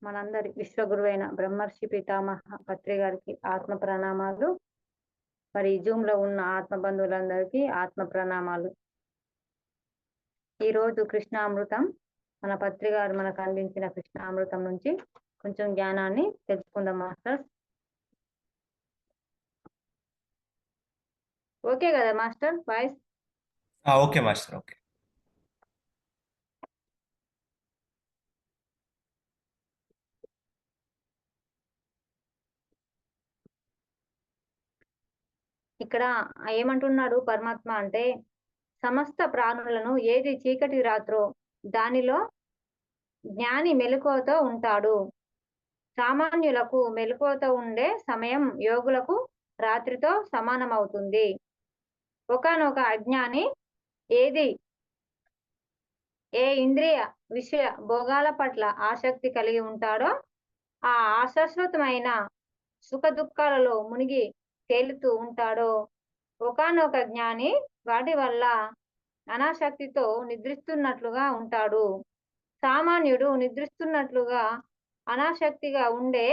మనందరి విశ్వగురువైన బ్రహ్మర్షి పితామహ పత్రి గారికి ఆత్మ ప్రణామాలు. మరి జూమ్ లో ఉన్న ఆత్మ బంధువులందరికీ ఆత్మ ప్రణామాలు. ఈ రోజు కృష్ణామృతం మన పత్రి గారు మనకు అందించిన కృష్ణామృతం నుంచి కొంచెం జ్ఞానాన్ని తెలుసుకుందాం మాస్టర్. ఓకే కదా master voice? Okay master, okay. ఇక్కడ ఏమంటున్నాడు పరమాత్మ అంటే, సమస్త ప్రాణులను ఏది చీకటి రాత్రో దానిలో జ్ఞాని మెలకువతో ఉంటాడు. సామాన్యులకు మెలకువతో ఉండే సమయం యోగులకు రాత్రితో సమానమవుతుంది. ఒకానొక అజ్ఞాని ఏ ఇంద్రియ విషయ భోగాల పట్ల ఆసక్తి కలిగి ఉంటాడో ఆ అశాశ్వతమైన సుఖ దుఃఖాలలో మునిగి తేలుతూ ఉంటాడో, ఒకానొక జ్ఞాని వాటి వల్ల అనాసక్తితో నిద్రిస్తున్నట్లుగా ఉంటాడు. సామాన్యుడు నిద్రిస్తున్నట్లుగా అనాసక్తిగా ఉండే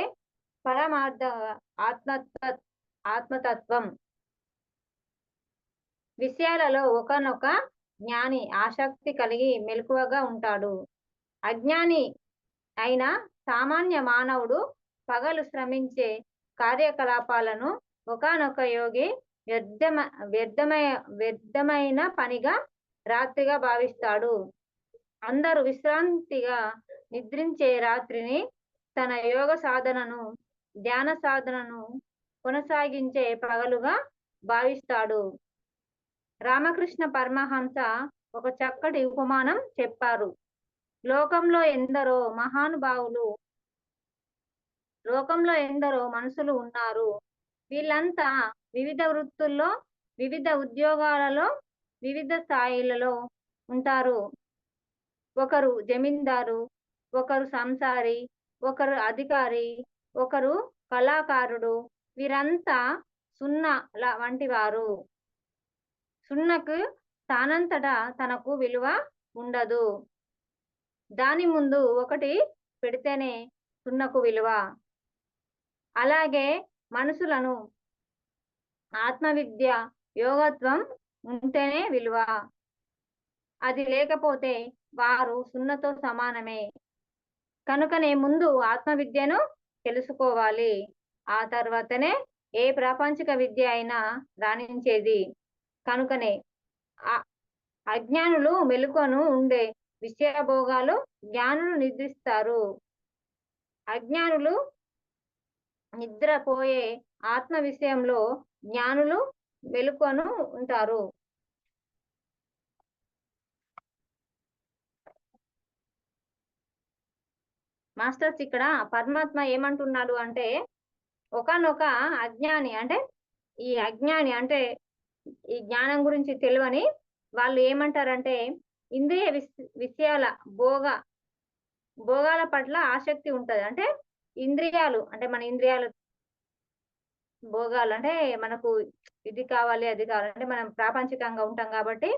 పరమార్థ ఆత్మతత్వం విషయాలలో ఒకానొక జ్ఞాని ఆసక్తి కలిగి మెలకువగా ఉంటాడు. అజ్ఞాని అయిన సామాన్య మానవుడు పగలు శ్రమించే కార్యకలాపాలను ఒకానొక యోగి వ్యర్థమైన పనిగా రాత్రిగా భావిస్తాడు. అందరూ విశ్రాంతిగా నిద్రించే రాత్రిని తన యోగ సాధనను, ధ్యాన సాధనను కొనసాగించే పగలుగా భావిస్తాడు. రామకృష్ణ పరమహంస ఒక చక్కటి ఉపమానం చెప్పారు. లోకంలో ఎందరో మనుషులు ఉన్నారు. వీళ్ళంతా వివిధ వృత్తుల్లో, వివిధ ఉద్యోగాలలో, వివిధ స్థాయిలలో ఉంటారు. ఒకరు జమీందారు, ఒకరు సంసారి, ఒకరు అధికారి, ఒకరు కళాకారుడు. వీరంతా సున్నా వంటి వారు. సున్నకు తానంతటా తనకు విలువ ఉండదు. దాని ముందు ఒకటి పెడితేనే సున్నకు విలువ. అలాగే మనుషులను ఆత్మవిద్య, యోగత్వం ఉంటేనే విలువ. అది లేకపోతే వారు సున్నతో సమానమే. కనుకనే ముందు ఆత్మవిద్యను తెలుసుకోవాలి. ఆ తర్వాతనే ఏ ప్రాపంచిక విద్య అయినా రాణించేది. కనుకనే అజ్ఞానులు మెలకువను ఉండే విషయభోగాలు జ్ఞానులు నిద్రిస్తారు. అజ్ఞానులు నిద్రపోయే ఆత్మ విషయంలో జ్ఞానులు మెలకువను ఉంటారు. మాస్టర్స్, ఇక్కడ పరమాత్మ ఏమంటున్నాడు అంటే, ఒకానొక అజ్ఞాని అంటే ఈ జ్ఞానం గురించి తెలియని వాళ్ళు ఏమంటారంటే, ఇంద్రియ విషయాల భోగాల పట్ల ఆసక్తి ఉంటది. అంటే ఇంద్రియాలు అంటే మన ఇంద్రియాలు భోగాలు అంటే మనకు ఇది కావాలి, అది కావాలి అంటే మనం ప్రాపంచికంగా ఉంటాం కాబట్టి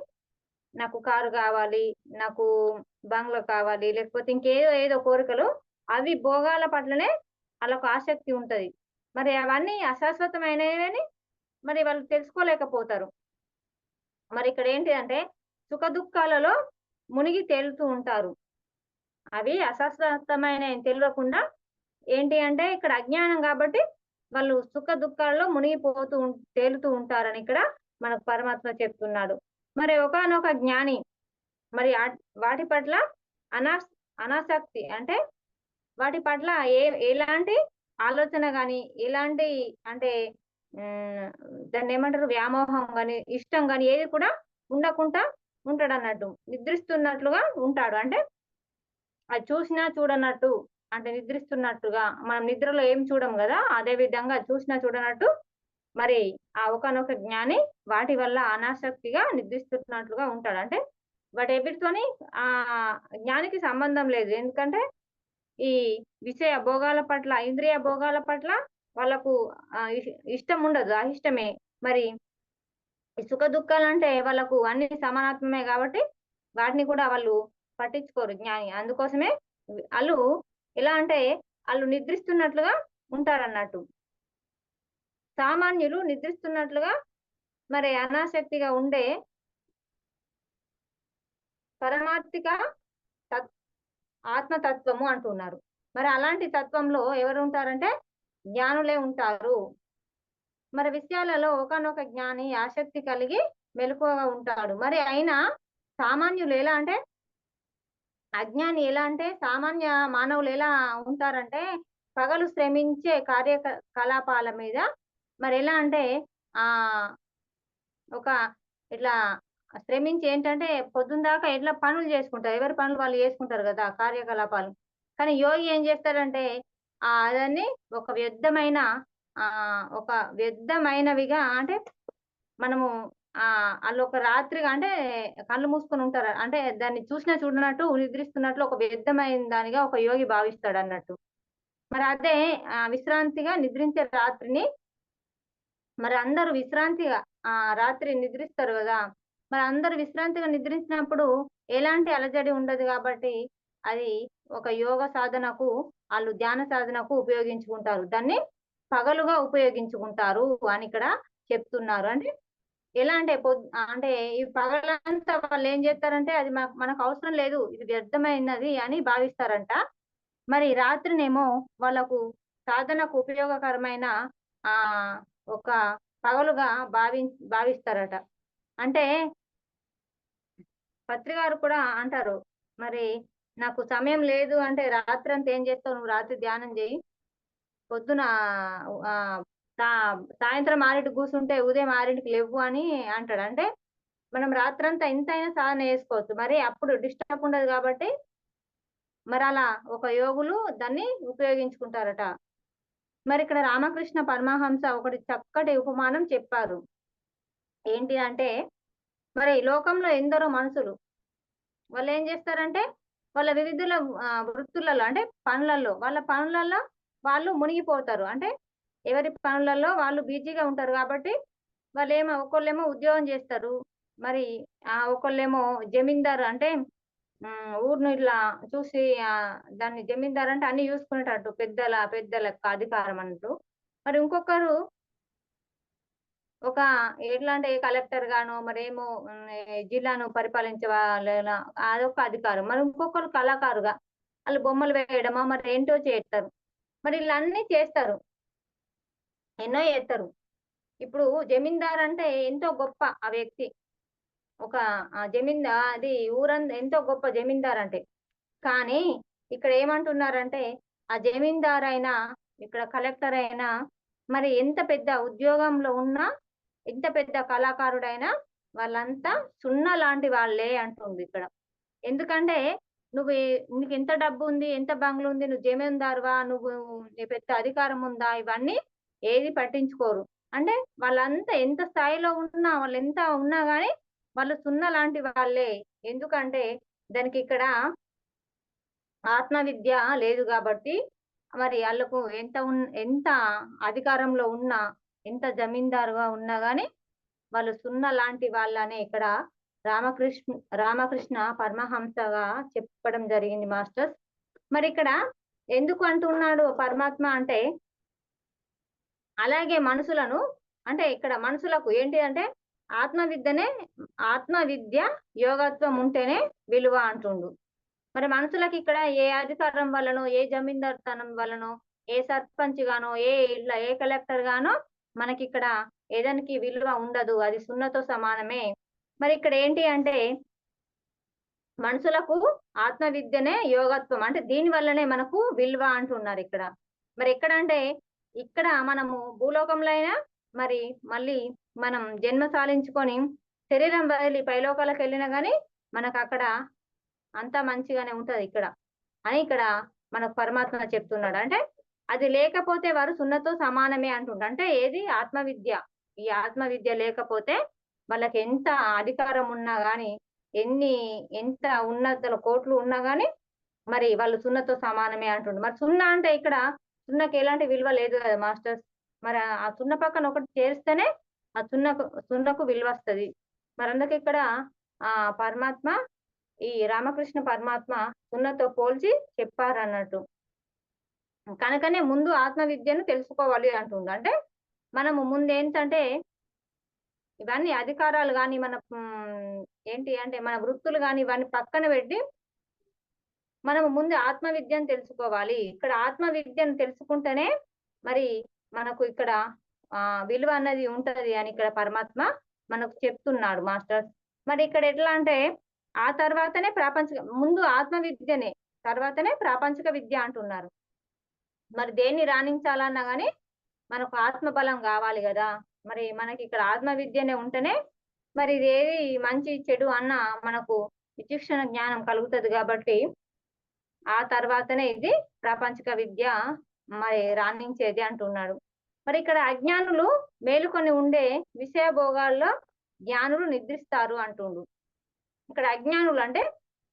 నాకు కారు కావాలి, నాకు బంగ్లా కావాలి, లేకపోతే ఏదో కోరికలు, అవి భోగాల పట్లనే వాళ్ళకు ఆసక్తి ఉంటది. మరి అవన్నీ అశాశ్వతమైనవని మరి వాళ్ళు తెలుసుకోలేకపోతారు. మరి ఇక్కడ ఏంటి అంటే సుఖ దుఃఖాలలో మునిగి తేలుతూ ఉంటారు. అవి అశాశ్వతమైన తెలియకుండా ఏంటి అంటే ఇక్కడ అజ్ఞానం కాబట్టి వాళ్ళు సుఖ దుఃఖాలలో మునిగిపోతూ తేలుతూ ఉంటారని ఇక్కడ మనకు పరమాత్మ చెప్తున్నాడు. మరి ఒకానొక జ్ఞాని మరి వాటి పట్ల అనాసక్తి అంటే వాటి పట్ల ఎలాంటి ఆలోచన గాని, ఎలాంటి అంటే దాన్ని ఏమంటారు, వ్యామోహం గాని, ఇష్టం గాని ఏది కూడా ఉండకుండా ఉంటాడు అన్నట్టు. నిద్రిస్తున్నట్లుగా ఉంటాడు. అంటే అది చూసినా చూడనట్టు, అంటే నిద్రిస్తున్నట్టుగా. మనం నిద్రలో ఏం చూడం కదా, అదే విధంగా చూసినా చూడనట్టు మరి ఆ ఒకానొక జ్ఞాని వాటి వల్ల అనాసక్తిగా నిద్రిస్తున్నట్లుగా ఉంటాడు. అంటే వాటి ఎవిటితోని ఆ జ్ఞానికి సంబంధం లేదు. ఎందుకంటే ఈ విషయ భోగాల పట్ల, ఇంద్రియ భోగాల పట్ల వాళ్ళకు ఇష్టం ఉండదు, అయిష్టమే. మరి ఈ సుఖ దుఃఖాలు అంటే వాళ్ళకు అన్ని సమానాత్మమే కాబట్టి వాటిని కూడా వాళ్ళు పట్టించుకోరు జ్ఞాని. అందుకోసమే వాళ్ళు ఎలా అంటే వాళ్ళు నిద్రిస్తున్నట్లుగా ఉంటారన్నట్టు. సామాన్యులు నిద్రిస్తున్నట్లుగా మరి అనాసక్తిగా ఉండే పరమార్థిక తత్ ఆత్మతత్వము అంటున్నారు. మరి అలాంటి తత్వంలో ఎవరు ఉంటారంటే జ్ఞానులే ఉంటారు. మరి విషయాలలో ఒకానొక జ్ఞాని ఆసక్తి కలిగి మెలకువగా ఉంటాడు. మరి అయినా సామాన్యులు ఎలా అంటే అజ్ఞాని ఎలా అంటే సామాన్య మానవులు ఎలా ఉంటారంటే పగలు శ్రమించే కార్యకలాపాల మీద మరి ఎలా అంటే ఆ ఒక ఇట్లా శ్రమించి ఏంటంటే పొద్దున దాకా ఎట్లా పనులు చేసుకుంటారు. ఎవరి పనులు వాళ్ళు చేసుకుంటారు కదా! కార్యకలాపాలు. కానీ యోగి ఏం చేస్తాడంటే దాన్ని ఒక వ్యర్థమైన ఒక వ్యర్థమైనవిగా అంటే మనము ఆళ్ళొక రాత్రిగా అంటే కళ్ళు మూసుకొని ఉంటారు. అంటే దాన్ని చూసినా చూడనట్టు నిద్రిస్తున్నట్లు ఒక వ్యర్థమైన దానిగా ఒక యోగి భావిస్తాడన్నట్టు. మరి అదే విశ్రాంతిగా నిద్రించే రాత్రిని మరి అందరూ విశ్రాంతిగా రాత్రి నిద్రిస్తారు గదా! మరి అందరూ విశ్రాంతిగా నిద్రించినప్పుడు ఎలాంటి అలజడి ఉండదు గాబట్టి, అది ఒక యోగ సాధనకు ఆళ్ళు ధ్యాన సాధనకు ఉపయోగించుకుంటారు. దాన్ని పగలుగా ఉపయోగించుకుంటారు అని ఇక్కడ చెప్తున్నారు. అంటే ఎలా అంటే అంటే ఈ పగలంతా వాళ్ళేం జేత్తారంటే అది మనకు అవసరం లేదు. ఇది వ్యర్థమైనది అని భావిస్తారంట. మరి రాత్రినేమో వాళ్ళకు సాధనకు ఉపయోగకరమైన ఆహ్, ఒక పగలుగా భావిస్తారట. అంటే పత్రి గారు కూడా అంటారు. మరి నాకు సమయం లేదు అంటే రాత్రంతా ఏం చేస్తావు నువ్వు రాత్రి ధ్యానం జెయ్యి. పొద్దున ఆహ్, సా సాయంత్రం 6కి కూసుంటే ఉదయం 6కి లెవ్వు అని అంటాడు. అంటే మనం రాత్రంతా ఎంతైనా సాధన చేసుకోవచ్చు. మరి అప్పుడు డిస్టర్బ్ ఉండదు గాబట్టి మరలా ఒక యోగులు దాన్ని ఉపయోగించుకుంటారట. మరిక్కడ రామకృష్ణ పరమహంస ఒకటి చక్కటి ఉపమానం చెప్పారు. ఏంటి అంటే, మరి లోకంలో ఎందరో మనుషులు వాళ్ళేం జేస్తారంటే, వాళ్ళ వృత్తులలో అంటే పనులలో, వాళ్ళ పనులలో వాళ్ళు మునిగిపోతారు. అంటే ఎవరి పనులలో వాళ్ళు బిజీగా ఉంటారు గాబట్టి, ఒక్కోళ్ళేమో ఉద్యోగం జేస్తారు. మరి ఒకళ్ళేమో జమీందారు అంటే ఊరిని ఇట్లా చూసి దాన్ని జమీందారు అంటే అన్నీ జూసుకునేటట్టు పెద్దలకు అధికారం అన్నట్టు. మరి ఇంకొకరు ఒక ఎట్లా అంటే కలెక్టర్ గానో మరేమో జిల్లాను పరిపాలించే వాళ్ళలా అదొక అధికారం. మరి ఇంకొకరు కళాకారుగా ఆళ్ళు బొమ్మలు వేయడమో మరి ఏంటో చేస్తారు. మరి ఈళ్ళన్నీ చేస్తారు. ఎన్నో చేత్తరు. ఇప్పుడు జమీందార్ అంటే ఎంతో గొప్ప ఆ వ్యక్తి. ఒక అది ఎంతో గొప్ప జమీందార్ అంటే. కానీ ఇక్కడ ఏమంటున్నారంటే ఆ జమీందార్ అయినా, ఇక్కడ కలెక్టర్ అయినా మరి ఎంత పెద్ద ఉద్యోగంలో ఉన్నా, ఎంత పెద్ద కళాకారుడైనా వాళ్ళంతా సున్నా లాంటి వాళ్ళే అంటుంది ఇక్కడ. ఎందుకంటే నువ్వు నీకెంత డబ్బుంది, ఎంత బంగ్లుంది, నువ్వు జమీందారువా, నీ పెద్ద అధికారం ఉందా, ఇవన్నీ ఏది పట్టించుకోరు. అంటే వాళ్ళంతా ఎంత స్థాయిలో ఉన్నా, వాళ్ళెంత ఉన్నా గాని వాళ్ళు సున్నా లాంటి వాళ్ళే. ఎందుకంటే దానికిక్కడ ఆత్మవిద్య లేదు గాబట్టి, మరి ఆళ్ళకు ఎంత అధికారంలో ఉన్నా, ఎంత జమీందారుగా ఉన్నా గాని, వాళ్ళు సున్నా లాంటి వాళ్ళనే ఇక్కడ రామకృష్ణ రామకృష్ణ పరమహంసగా చెప్పడం జరిగింది మాస్టర్స్. మరిక్కడ ఎందుకు అంటున్నాడు పరమాత్మ అంటే, అలాగే మనుషులను అంటే ఇక్కడ మనుషులకు ఏంటి అంటే, ఆత్మవిద్యనే ఆత్మవిద్య యోగత్వం ఉంటేనే విలువ అంటుండు. మరి మనుషులకిక్కడ ఏ అధికారం వల్లనో, ఏ జమీందారుతనం వల్లనో, ఏ సర్పంచ్ గానో, ఏ కలెక్టర్ గానో మనకిక్కడ ఏదానికి విలువ ఉండదు. అది సున్నతో సమానమే. మరిక్కడ ఏంటి అంటే మనుషులకు ఆత్మ విద్యనే యోగత్వం. అంటే దీని వల్లనే మనకు విలువ అంటున్నారిక్కడ. మరెక్కడంటే ఇక్కడ మనము భూలోకంలో అయినా మరి మళ్ళీ మనం జన్మ సాలించుకొని శరీరం వదిలి పైలోకాలకెళ్ళినా గాని మనకక్కడ అంతా మంచిగానే ఉంటదిక్కడ. అని ఇక్కడ మనకు పరమాత్మ చెప్తున్నాడు. అంటే అది లేకపోతే వారు సున్నతో సమానమే అంటుండు. అంటే ఏది ఆత్మవిద్య. ఈ ఆత్మవిద్య లేకపోతే వాళ్ళకెంత అధికారం ఉన్నా గాని, ఎంత ఉన్నతల కోట్లు ఉన్నా గాని, మరి వాళ్ళు సున్నతో సమానమే అంటుండు. మరి సున్నా అంటే ఇక్కడ సున్నకి ఎలాంటి విలువ లేదు గదా మాస్టర్స్. మరి ఆ సున్న పక్కన ఒకటి చేరిస్తేనే ఆ సున్నకు విలువొస్తది. మరందుకే ఇక్కడ పరమాత్మ ఈ రామకృష్ణ పరమాత్మ సున్నతో పోల్చి చెప్పారన్నట్టు. కనుకనే ముందు ఆత్మ విద్యను తెలుసుకోవాలి అంటుండు. అంటే మనము ముందు ఏంటంటే ఇవన్నీ అధికారాలు గాని మన ఏంటి అంటే మన వృత్తులు గాని ఇవన్నీ పక్కన పెట్టి మనము ముందు ఆత్మ విద్యను తెలుసుకోవాలి. ఇక్కడ ఆత్మ విద్యను తెలుసుకుంటేనే మరి మనకు ఇక్కడ విలువ అన్నది ఉంటది అని ఇక్కడ పరమాత్మ మనకు చెప్తున్నాడు మాస్టర్స్. మరి ఇక్కడ ఎట్లా అంటే ఆ తర్వాతనే ముందు ఆత్మ విద్యనే తర్వాతనే ప్రాపంచిక విద్య అంటున్నారు. మరి దేన్ని రాణించాలన్నా గానీ మనకు ఆత్మ బలం కావాలి కదా. మరి మనకి ఇక్కడ ఆత్మ విద్యనే ఉంటేనే మరి ఇదేది మంచి చెడు అన్న మనకు విచక్షణ జ్ఞానం కలుగుతుంది కాబట్టి ఆ తర్వాతనే ఇది ప్రాపంచిక విద్య మరి రాణించేది అంటున్నాడు. మరి ఇక్కడ అజ్ఞానులు మేలుకొని ఉండే విషయ భోగాల్లో జ్ఞానులు నిద్రిస్తారు అంటుండు. ఇక్కడ అజ్ఞానులు అంటే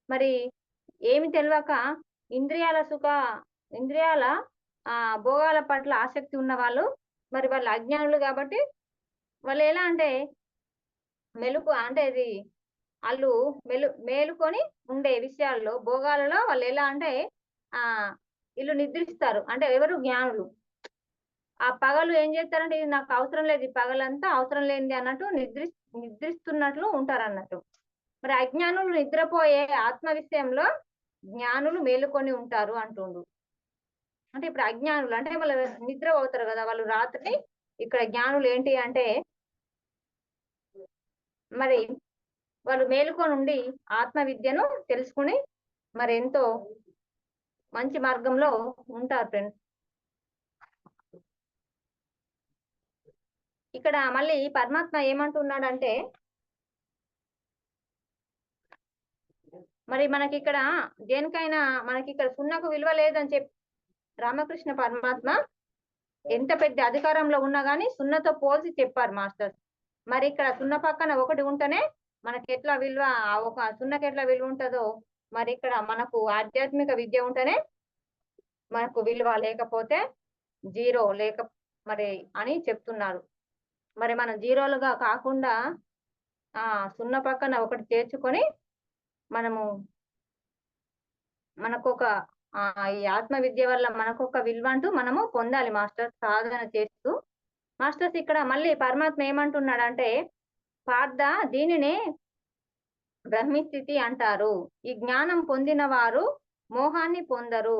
మరి ఏమి తెలియక ఇంద్రియాల భోగాల పట్ల ఆసక్తి ఉన్న వాళ్ళు మరి వాళ్ళు అజ్ఞానులు కాబట్టి వాళ్ళు ఎలా అంటే మెలుకు అంటే ఇది వాళ్ళు మేలుకొని ఉండే విషయాల్లో భోగాలలో వాళ్ళు ఎలా అంటే వీళ్ళు నిద్రిస్తారు. అంటే ఎవరు జ్ఞానులు ఆ పగలు ఏం చేస్తారంటే ఇది నాకు అవసరం లేదు, ఈ పగలంతా అవసరం లేనిది అన్నట్టు నిద్రిస్తున్నట్లు ఉంటారు అన్నట్టు. మరి అజ్ఞానులు నిద్రపోయే ఆత్మ విషయంలో జ్ఞానులు మేలుకొని ఉంటారు అంటుండు. అంటే ఇప్పుడు అజ్ఞానులు అంటే వాళ్ళు నిద్ర పోతారు కదా వాళ్ళు రాత్రి. ఇక్కడ జ్ఞానులు ఏంటి అంటే మరి వాళ్ళు మేలుకొని ఉండి ఆత్మ విద్యను తెలుసుకుని మరి ఎంతో మంచి మార్గంలో ఉంటారు ఫ్రెండ్స్. ఇక్కడ మళ్ళీ పరమాత్మ ఏమంటున్నాడంటే మరి మనకి ఇక్కడ దేనికైనా మనకి ఇక్కడ సున్నకు విలువ లేదని చెప్పి రామకృష్ణ పరమాత్మ ఎంత పెద్ద అధికారంలో ఉన్నా గానీ సున్నతో పోల్చి చెప్పారు మాస్టర్స్. మరి ఇక్కడ సున్న పక్కన ఒకటి ఉంటేనే మనకి ఎట్లా విలువ ఒక సున్నకి ఎట్లా విలువ ఉంటుందో మరి ఇక్కడ మనకు ఆధ్యాత్మిక విద్య ఉంటేనే మనకు విలువ, లేకపోతే జీరో మరి అని చెప్తున్నారు. మరి మనం జీరోలుగా కాకుండా సున్న పక్కన ఒకటి చేర్చుకొని మనకొక ఈ ఆత్మ విద్య వల్ల మనకొక విలువ అంటూ మనము పొందాలి మాస్టర్స్ సాధన చేస్తూ. మాస్టర్స్ ఇక్కడ మళ్ళీ పరమాత్మ ఏమంటున్నాడంటే పార్థ దీనినే బ్రహ్మస్థితి అంటారు. ఈ జ్ఞానం పొందిన వారు మోహాన్ని పొందరు.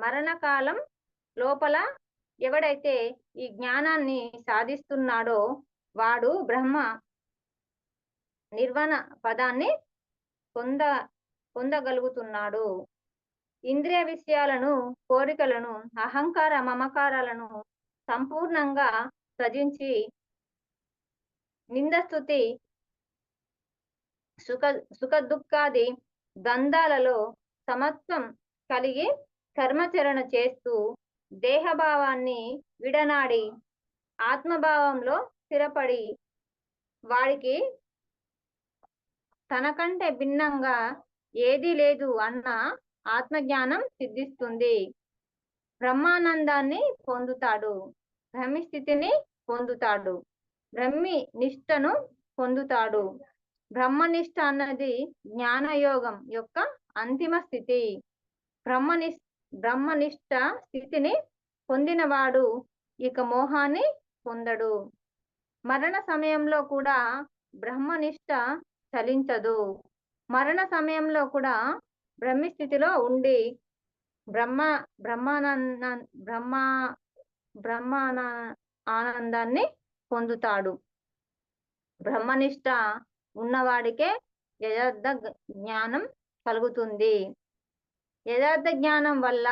మరణకాలం లోపల ఎవడైతే ఈ జ్ఞానాన్ని సాధిస్తున్నాడో వాడు బ్రహ్మ నిర్వాణ పదాన్ని పొందగలుగుతున్నాడు. ఇంద్రియ విషయాలను, కోరికలను, అహంకార మమకారాలను సంపూర్ణంగా త్యజించి నిందస్తుతి సుఖ దుఃఖాది గంధాలలో సమత్వం కలిగి కర్మచరణ చేస్తూ దేహభావాన్ని విడనాడి ఆత్మభావంలో స్థిరపడి వాడికి తనకంటే భిన్నంగా ఏదీ లేదు అన్న ఆత్మజ్ఞానం సిద్ధిస్తుంది. బ్రహ్మానందాన్ని పొందుతాడు, బ్రహ్మస్థితిని పొందుతాడు, బ్రహ్మి నిష్టను పొందుతాడు. బ్రహ్మనిష్ట అన్నది జ్ఞానయోగం యొక్క అంతిమ స్థితి. బ్రహ్మనిష్ట స్థితిని పొందినవాడు ఇక మోహాన్ని పొందడు. మరణ సమయంలో కూడా బ్రహ్మనిష్ట చలించదు. మరణ సమయంలో కూడా బ్రహ్మస్థితిలో ఉండి ఆనందాన్ని పొందుతాడు. బ్రహ్మనిష్ట ఉన్నవాడికే యథార్థ జ్ఞానం కలుగుతుంది. యథార్థ జ్ఞానం వల్ల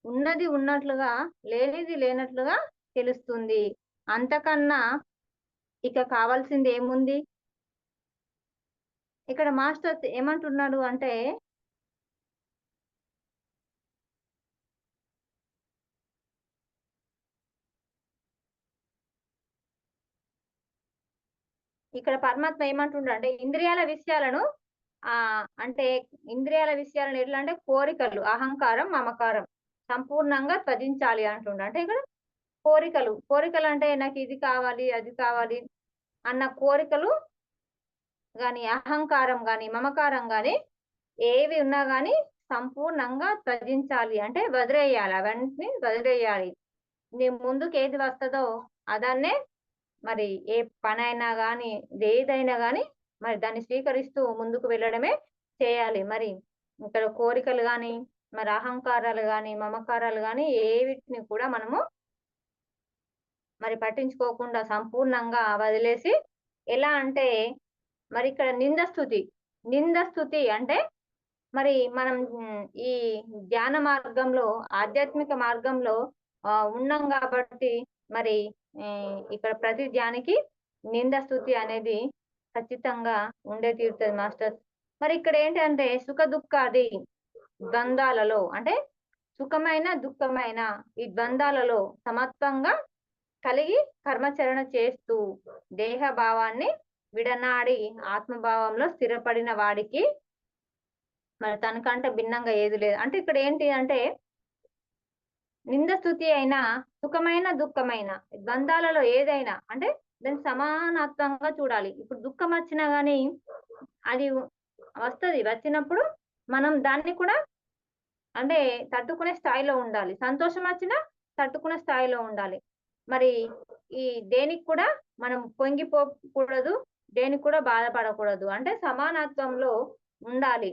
ఉన్నది ఉన్నట్లుగా లేనిది లేనట్లుగా తెలుస్తుంది. అంతకన్నా ఇక కావాల్సింది ఏముంది? ఇక్కడ మాస్టర్ ఏమంటున్నాడు అంటే ఇక్కడ పరమాత్మ ఏమంటుండ అంటే ఇంద్రియాల విషయాలను ఎట్లా అంటే కోరికలు, అహంకారం, మమకారం సంపూర్ణంగా త్యజించాలి అంటుండ. అంటే ఇక్కడ కోరికలు అంటే నాకు ఇది కావాలి అది కావాలి అన్న కోరికలు గాని, అహంకారం గాని, మమకారం గాని ఏవి ఉన్నా గాని సంపూర్ణంగా త్యజించాలి, అంటే వదిలేయాలి, అవన్నీ వదిలేయాలి. నీ ముందుకు ఏది వస్తదో అదాన్నే, మరి ఏ పనైనా గాని, ఏదైనా గాని మరి దాన్ని స్వీకరిస్తూ ముందుకు వెళ్ళడమే చేయాలి. మరి ఇక్కడ కోరికలు గాని, మరి అహంకారాలు గాని, మమకారాలు గాని ఏవిటిని కూడా మనము మరి పట్టించుకోకుండా సంపూర్ణంగా వదిలేసి, ఎలా అంటే మరి ఇక్కడ నిందస్తుతి అంటే మరి మనం ఈ ధ్యాన మార్గంలో, ఆధ్యాత్మిక మార్గంలో ఉన్నాం కాబట్టి మరి ఇక్కడ ప్రతి ధ్యానికి నిందస్తుతి అనేది ఖచ్చితంగా ఉండే తీరుతది మాస్టర్స్. మరి ఇక్కడ ఏంటంటే సుఖ దుఃఖాది ద్వంద్వాలలో, అంటే సుఖమైన దుఃఖమైన ఈ ద్వంద్వాలలో సమత్వంగా కలిగి కర్మచరణ చేస్తూ దేహ భావాన్ని విడనాడి ఆత్మభావంలో స్థిరపడిన వాడికి మరి తనకంటే భిన్నంగా ఏది లేదు. అంటే ఇక్కడ ఏంటి అంటే నిందస్తుతి అయినా, సుఖమైన దుఃఖమైన ద్వంద్వాలలో ఏదైనా అంటే దాన్ని సమానత్వంగా చూడాలి. ఇప్పుడు దుఃఖం వచ్చినా గానీ అది వస్తది. వచ్చినప్పుడు మనం దాన్ని కూడా అంటే తట్టుకునే స్థాయిలో ఉండాలి. సంతోషం వచ్చినా తట్టుకునే స్థాయిలో ఉండాలి. మరి ఈ దేనికి కూడా మనం పొంగిపోకూడదు, దేనికి కూడా బాధపడకూడదు. అంటే సమానత్వంలో ఉండాలి.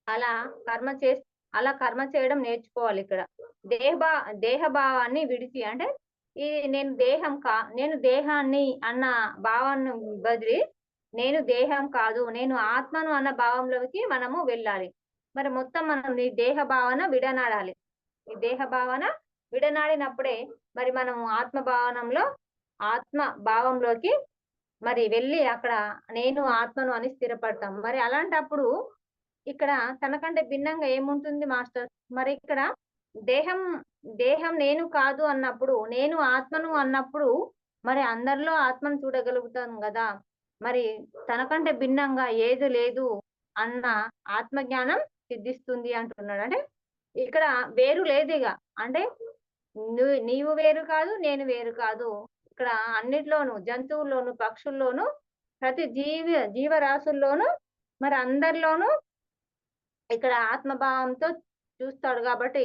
అలా కర్మ చే అలా కర్మ చేయడం నేర్చుకోవాలి ఇక్కడ. దేహ భావాన్ని విడిచి, అంటే ఇది నేను దేహాన్ని అన్న భావాన్ని బదిలి నేను దేహం కాదు, నేను ఆత్మను అన్న భావంలోకి మనము వెళ్ళాలి. మరి మొత్తం మనం ఈ దేహ భావన విడనాడాలి. ఈ దేహ భావన విడనాడినప్పుడే మరి మనము ఆత్మ భావంలోకి మరి వెళ్ళి అక్కడ నేను ఆత్మను అని స్థిరపడతాం. మరి అలాంటప్పుడు ఇక్కడ తనకంటే భిన్నంగా ఏముంటుంది మాస్టర్? మరి ఇక్కడ దేహం దేహం నేను కాదు అన్నప్పుడు, నేను ఆత్మను అన్నప్పుడు మరి అందరిలో ఆత్మను చూడగలుగుతాం గదా! మరి తనకంటే భిన్నంగా ఏది లేదు అన్న ఆత్మజ్ఞానం సిద్ధిస్తుంది అంటున్నాడు. అంటే ఇక్కడ వేరు లేదిగ. అంటే నీవు వేరు కాదు, నేను వేరు కాదు. ఇక్కడ అన్నిట్లోనూ, జంతువుల్లోనూ, పక్షుల్లోనూ, ప్రతి జీవరాశుల్లోనూ మరి అందరిలోనూ ఇక్కడ ఆత్మభావంతో చూస్తాడు కాబట్టి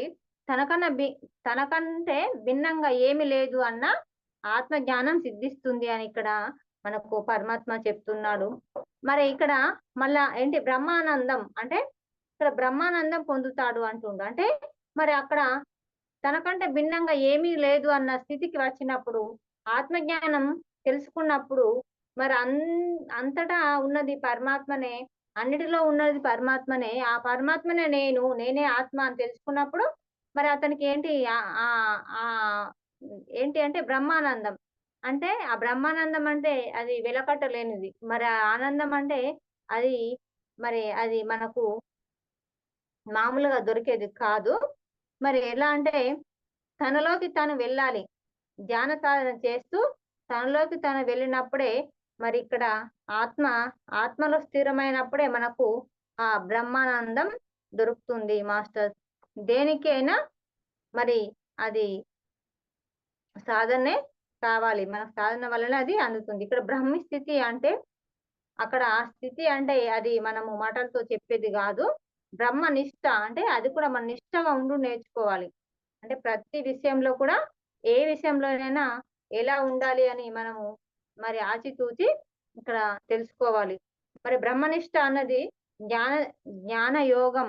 తనకంటే భిన్నంగా ఏమి లేదు అన్న ఆత్మ జ్ఞానం సిద్ధిస్తుంది అని ఇక్కడ మనకు పరమాత్మ చెప్తున్నాడు. మరి ఇక్కడ మళ్ళా ఏంటి బ్రహ్మానందం అంటే ఇక్కడ బ్రహ్మానందం పొందుతాడు అంటుండు. అంటే మరి అక్కడ తనకంటే భిన్నంగా ఏమీ లేదు అన్న స్థితికి వచ్చినప్పుడు, ఆత్మజ్ఞానం తెలుసుకున్నప్పుడు మరి అంతటా ఉన్నది పరమాత్మనే, అన్నిటిలో ఉన్నది పరమాత్మనే, ఆ పరమాత్మనే నేనే ఆత్మ అని తెలుసుకున్నప్పుడు మరి అతనికి ఏంటి అంటే బ్రహ్మానందం. అంటే ఆ బ్రహ్మానందం అంటే అది వెలకట్టలేనిది. మరి ఆ ఆనందం అంటే అది అది మనకు మామూలుగా దొరికేది కాదు. మరి ఎలా అంటే తనలోకి తాను వెళ్ళాలి. ధ్యాన సాధన చేస్తూ తనలోకి తాను వెళ్ళినప్పుడే మరి ఇక్కడ ఆత్మలో స్థిరమైనప్పుడే మనకు ఆ బ్రహ్మానందం దొరుకుతుంది మాస్టర్స్. దేనికైనా మరి అది సాధనే కావాలి. మన సాధన వలన అది అందుతుంది. ఇక్కడ బ్రహ్మ స్థితి అంటే అక్కడ ఆ స్థితి అంటే అది మనము మాటలతో చెప్పేది కాదు. బ్రహ్మనిష్ట అంటే అది కూడా మన నిష్టగా ఉండు నేర్చుకోవాలి. అంటే ప్రతి విషయంలో కూడా ఏ విషయంలోనైనా ఎలా ఉండాలి అని మనము మరి ఆచితూచి ఇక్కడ తెలుసుకోవాలి. మరి బ్రహ్మనిష్ట అన్నది జ్ఞాన యోగం.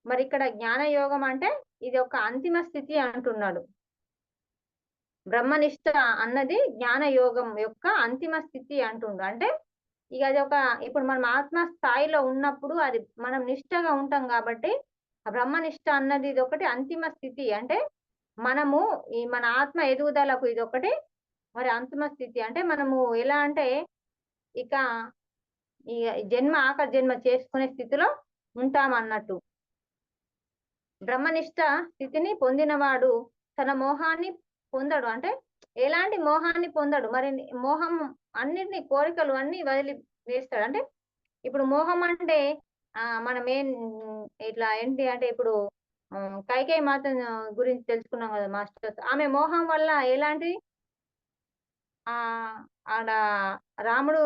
మరి ఇక్కడ జ్ఞాన యోగం అంటే ఇది ఒక అంతిమ స్థితి అంటున్నాడు. బ్రహ్మనిష్ట అన్నది జ్ఞాన యోగం యొక్క అంతిమ స్థితి అంటుండు. అంటే ఇక అది ఇప్పుడు మనం ఆత్మ స్థాయిలో ఉన్నప్పుడు అది మనం నిష్టగా ఉంటాం కాబట్టి ఆ బ్రహ్మనిష్ట అన్నది ఇది ఒకటి అంతిమ స్థితి. అంటే మనము మన ఆత్మ ఎదుగుదలకు ఇది ఒకటి మరి అంతిమ స్థితి. అంటే మనము ఎలా అంటే ఇక ఈ ఆఖరి జన్మ చేసుకునే స్థితిలో ఉంటాం అన్నట్టు. బ్రహ్మనిష్ట స్థితిని పొందినవాడు తన మోహాన్ని పొందడు. అంటే ఎలాంటి మోహాన్ని పొందడు. మరి మోహం అన్నిటిని, కోరికలు అన్ని వదిలి వేస్తాడు. అంటే ఇప్పుడు మోహం అంటే మనం ఇట్లా ఏంటి అంటే ఇప్పుడు కైకేయి మాత గురించి తెలుసుకున్నాం కదా మాస్టర్స్. ఆమె మోహం వల్ల ఎలాంటి ఆడ రాముడు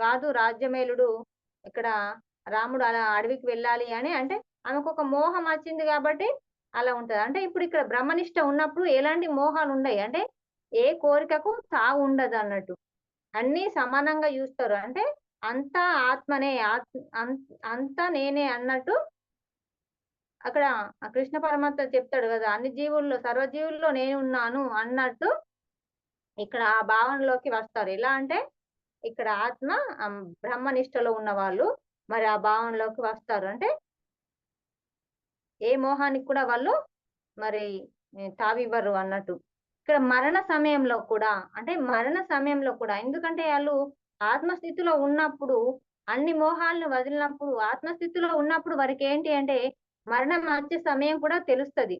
కాదు రాజ్యమేలుడు ఇక్కడ రాముడు అలా అడవికి వెళ్ళాలి అని అంటే ఆమెకు ఒక మోహం వచ్చింది కాబట్టి అలా ఉంటది. అంటే ఇప్పుడు ఇక్కడ బ్రహ్మనిష్ట ఉన్నప్పుడు ఎలాంటి మోహాలు ఉండయి. అంటే ఏ కోరికకు తావు ఉండదు అన్నట్టు. అన్నీ సమానంగా చూస్తారు. అంటే అంతా ఆత్మనే అంతా నేనే అన్నట్టు అక్కడ ఆ కృష్ణ పరమాత్మ చెప్తాడు కదా! అన్ని జీవుల్లో సర్వజీవుల్లో నేనున్నాను అన్నట్టు ఇక్కడ ఆ భావనలోకి వస్తారు. ఎలా అంటే ఇక్కడ ఆత్మ బ్రహ్మనిష్టలో ఉన్నవాళ్ళు మరి ఆ భావనలోకి వస్తారు. అంటే ఏ మోహానికి కూడా వాళ్ళు మరి తావివ్వరు అన్నట్టు. ఇక్కడ మరణ సమయంలో కూడా అంటే మరణ సమయంలో కూడా ఎందుకంటే ఆళ్ళు ఆత్మస్థితిలో ఉన్నప్పుడు అన్ని మోహాలను వదిలినప్పుడు ఆత్మస్థితిలో ఉన్నప్పుడు వారికేంటి అంటే మరణం వచ్చే సమయం కూడా తెలుస్తది.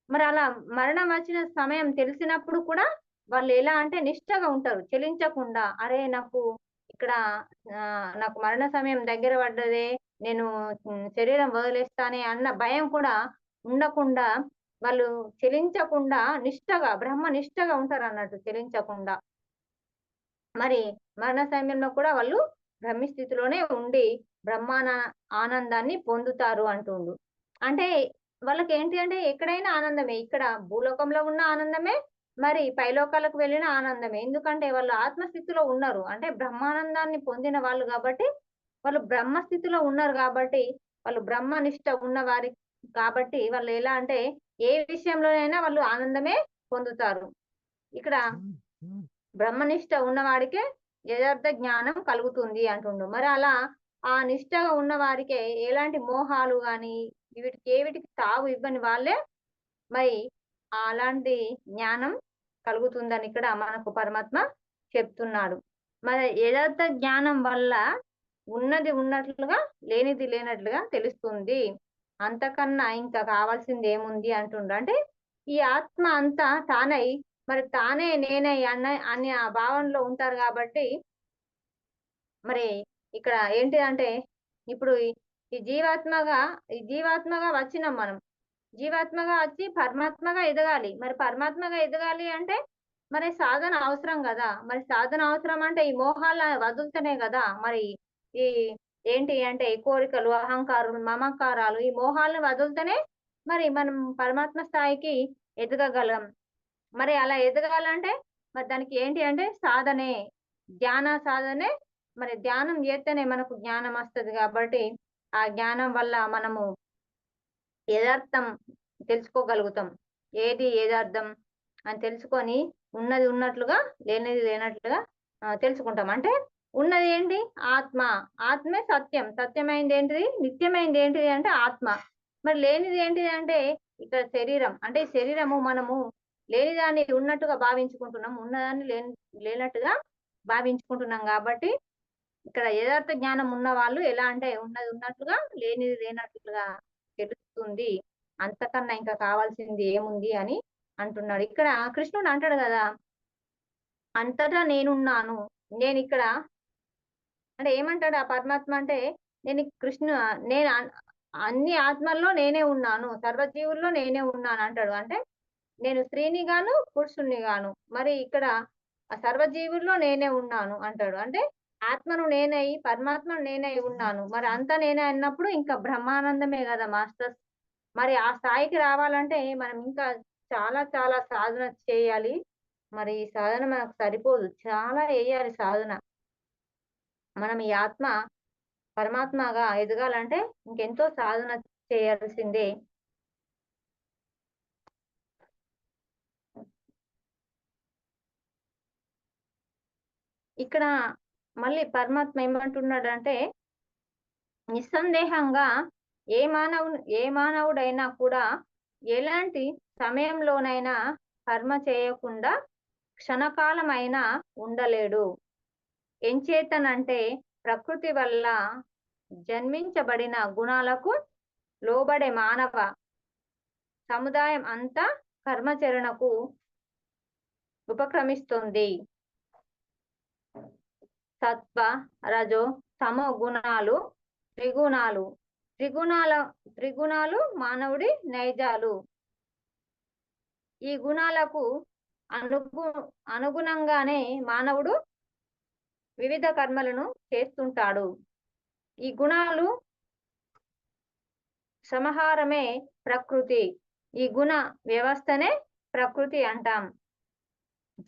మరి అలా మరణం వచ్చిన సమయం తెలిసినప్పుడు కూడా వాళ్ళు ఎలా అంటే నిష్టగా ఉంటారు. చెలించకుండా అరే! ఇక్కడ నాకు మరణ సమయం దగ్గర పడ్డదే. నేను శరీరం వదిలేస్తానే అన్న భయం కూడా ఉండకుండా వాళ్ళు చెలించకుండా నిష్టగా బ్రహ్మ నిష్టగా ఉంటారన్నట్టు చెలించకుండా. మరి మరణ సమయంలో కూడా వాళ్ళు బ్రహ్మ స్థితిలోనే ఉండి ఆనందాన్ని పొందుతారు అంటుండు. అంటే వాళ్ళకేంటి అంటే ఎక్కడైనా ఆనందమే. ఇక్కడ భూలోకంలో ఉన్న ఆనందమే, మరి పైలోకాలకు వెళ్ళిన ఆనందమే. ఎందుకంటే వాళ్ళు ఆత్మస్థితిలో ఉన్నారు. అంటే బ్రహ్మానందాన్ని పొందిన వాళ్ళు గాబట్టి, వాళ్ళు బ్రహ్మ స్థితిలో ఉన్నారు గాబట్టి, వాళ్ళు బ్రహ్మనిష్ట ఉన్నవారి కాబట్టి వాళ్ళు ఎలా అంటే ఏ విషయంలోనైనా వాళ్ళు ఆనందమే పొందుతారు. ఇక్కడ బ్రహ్మనిష్ట ఉన్నవాడికే యథార్థ జ్ఞానం కలుగుతుంది అంటుండు. మరి అలా ఆ నిష్టగా ఉన్నవారికే ఎలాంటి మోహాలు గాని, ఏవిటికి తావు ఇవ్వని వాళ్ళే మరి అలాంటి జ్ఞానం కలుగుతుందని ఇక్కడ మనకు పరమాత్మ చెప్తున్నాడు. మరి యథార్థ జ్ఞానం వల్ల ఉన్నది ఉన్నట్లుగా, లేనిది లేనట్లుగా తెలుస్తుంది. అంతకన్నా ఇంకా కావాల్సిందేముంది అంటుండు. అంటే ఈ ఆత్మ అంతా తానై మరి తానే నేనై అనే ఆ భావనలో ఉంటారు గాబట్టి, మరి ఇక్కడ ఏంటిదంటే, ఇప్పుడు ఈ జీవాత్మగా వచ్చినాం మనం. జీవాత్మగా వచ్చి పరమాత్మగా ఎదగాలి. మరి పరమాత్మగా ఎదగాలి అంటే, మరి సాధన అవసరం గదా! మరి సాధన అవసరం అంటే, ఈ మోహాలను వదులుతనే గదా! మరి ఈ ఏంటి అంటే, ఈ కోరికలు, అహంకారాలు, మమకారాలు, ఈ మోహాలను వదులుతనే మరి మనం పరమాత్మ స్థాయికి ఎదగగలం. మరి అలా ఎదగాలంటే మరి దానికి ఏంటి అంటే సాధనే. ధ్యాన సాధనే. మరి ధ్యానం జేత్తేనే మనకు జ్ఞానం వస్తది గాబట్టి, ఆ జ్ఞానం వల్ల మనము యదార్థం తెలుసుకోగలుగుతాం. ఏది యదార్థం అని తెలుసుకొని ఉన్నది ఉన్నట్లుగా, లేనిది లేనట్లుగా తెలుసుకుంటాం. అంటే ఉన్నది ఏంటి? ఆత్మ. ఆత్మే సత్యం. సత్యమైంది ఏంటిది? నిత్యమైంది ఏంటిది అంటే ఆత్మ. మరి లేనిది ఏంటిది అంటే ఇక్కడ శరీరం. అంటే శరీరము మనము లేనిదాన్ని ఉన్నట్టుగా భావించుకుంటున్నాం. ఉన్నదాన్ని లేనట్టుగా భావించుకుంటున్నాం గాబట్టి, ఇక్కడ యదార్థ జ్ఞానం ఉన్నవాళ్ళు ఎలా అంటే ఉన్నది ఉన్నట్లుగా, లేనిది లేనట్లుగా తెలుస్తుంది. అంతకన్నా ఇంకా కావాల్సింది ఏముంది అని అంటున్నాడు. ఇక్కడ కృష్ణుడు అంటాడు గదా! అంతటా నేనున్నాను. నేనిక్కడ అంటే ఏమంటాడు ఆ పరమాత్మ అంటే, నేను కృష్ణ నేను అన్ని ఆత్మల్లో నేనే ఉన్నాను. సర్వజీవుల్లో నేనే ఉన్నాను అంటాడు. అంటే నేను స్త్రీని గాను, పురుషుడిని గాను. మరి ఇక్కడ ఆ సర్వజీవుల్లో నేనే ఉన్నాను అంటాడు. అంటే ఆత్మను నేనై, పరమాత్మను నేనై ఉన్నాను. మరి అంతా నేనే అన్నప్పుడు ఇంకా బ్రహ్మానందమే గదా మాస్టర్స్. మరి ఆ స్థాయికి రావాలంటే మనం ఇంకా చాలా చాలా సాధన చేయాలి. మరి ఈ సాధన మనకు సరిపోదు. చాలా ఎయ్యాలి సాధన. మనం ఈ ఆత్మ పరమాత్మగా ఎదగాలంటే ఇంకెంతో సాధన చేయాల్సిందే. ఇక్కడ మళ్ళీ పరమాత్మ ఏమంటున్నాడంటే, నిస్సందేహంగా ఏ మానవుడైనా కూడా ఎలాంటి సమయంలోనైనా కర్మ చేయకుండా క్షణకాలమైనా ఉండలేడు. ఎంచేతనంటే ప్రకృతి వల్ల జన్మించబడిన గుణాలకు లోబడే మానవ సముదాయం అంతా కర్మాచరణకు ఉపక్రమిస్తుంది. సత్వ, రజో, తమో గుణాలు త్రిగుణాలు. త్రిగుణాల త్రిగుణాలు మానవుడి నైజాలు. ఈ గుణాలకు అనుగు అనుగుణంగానే మానవుడు వివిధ కర్మలను చేస్తుంటాడు. ఈ గుణాలు సమహారమే ప్రకృతి. ఈ గుణ వ్యవస్థనే ప్రకృతి అంటాం.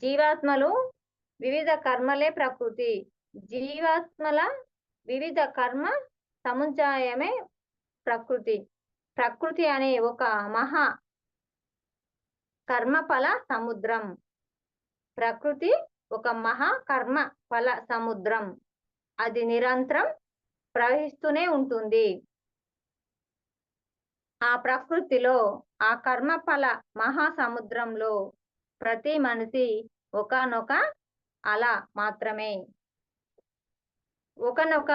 జీవాత్మలు వివిధ కర్మలే ప్రకృతి. జీవాత్మల వివిధ కర్మ సముదాయమే ప్రకృతి. ప్రకృతి అనే ఒక మహా కర్మఫల సముద్రం. ప్రకృతి ఒక మహా కర్మ ఫల సముద్రం. అది నిరంతరం ప్రవహిస్తూనే ఉంటుంది. ఆ ప్రకృతిలో, ఆ కర్మఫల మహాసముద్రంలో ప్రతి మనిషి ఒకనొక అల మాత్రమే, ఒకనొక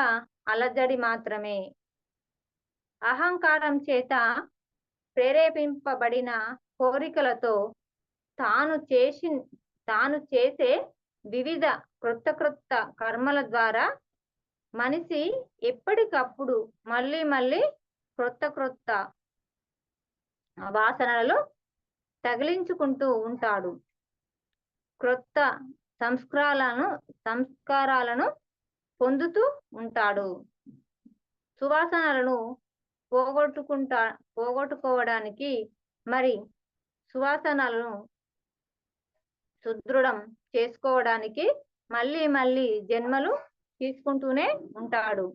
అలజడి మాత్రమే. అహంకారం చేత ప్రేరేపింపబడిన కోరికలతో తాను చేసే వివిధ క్రొత్త కర్మల ద్వారా మనిషి ఎప్పటికప్పుడు మళ్ళీ మళ్ళీ క్రొత్త వాసనలు తగిలించుకుంటూ ఉంటాడు. క్రొత్త సంస్కారాలను పొందుతూ ఉంటాడు. సువాసనలను పోగొట్టుకోవడానికి, మరి సువాసనలను సుదృఢం చేసుకోవడానికి మళ్ళీ మళ్ళీ జన్మలు తీసుకుంటూనే ఉంటాడు.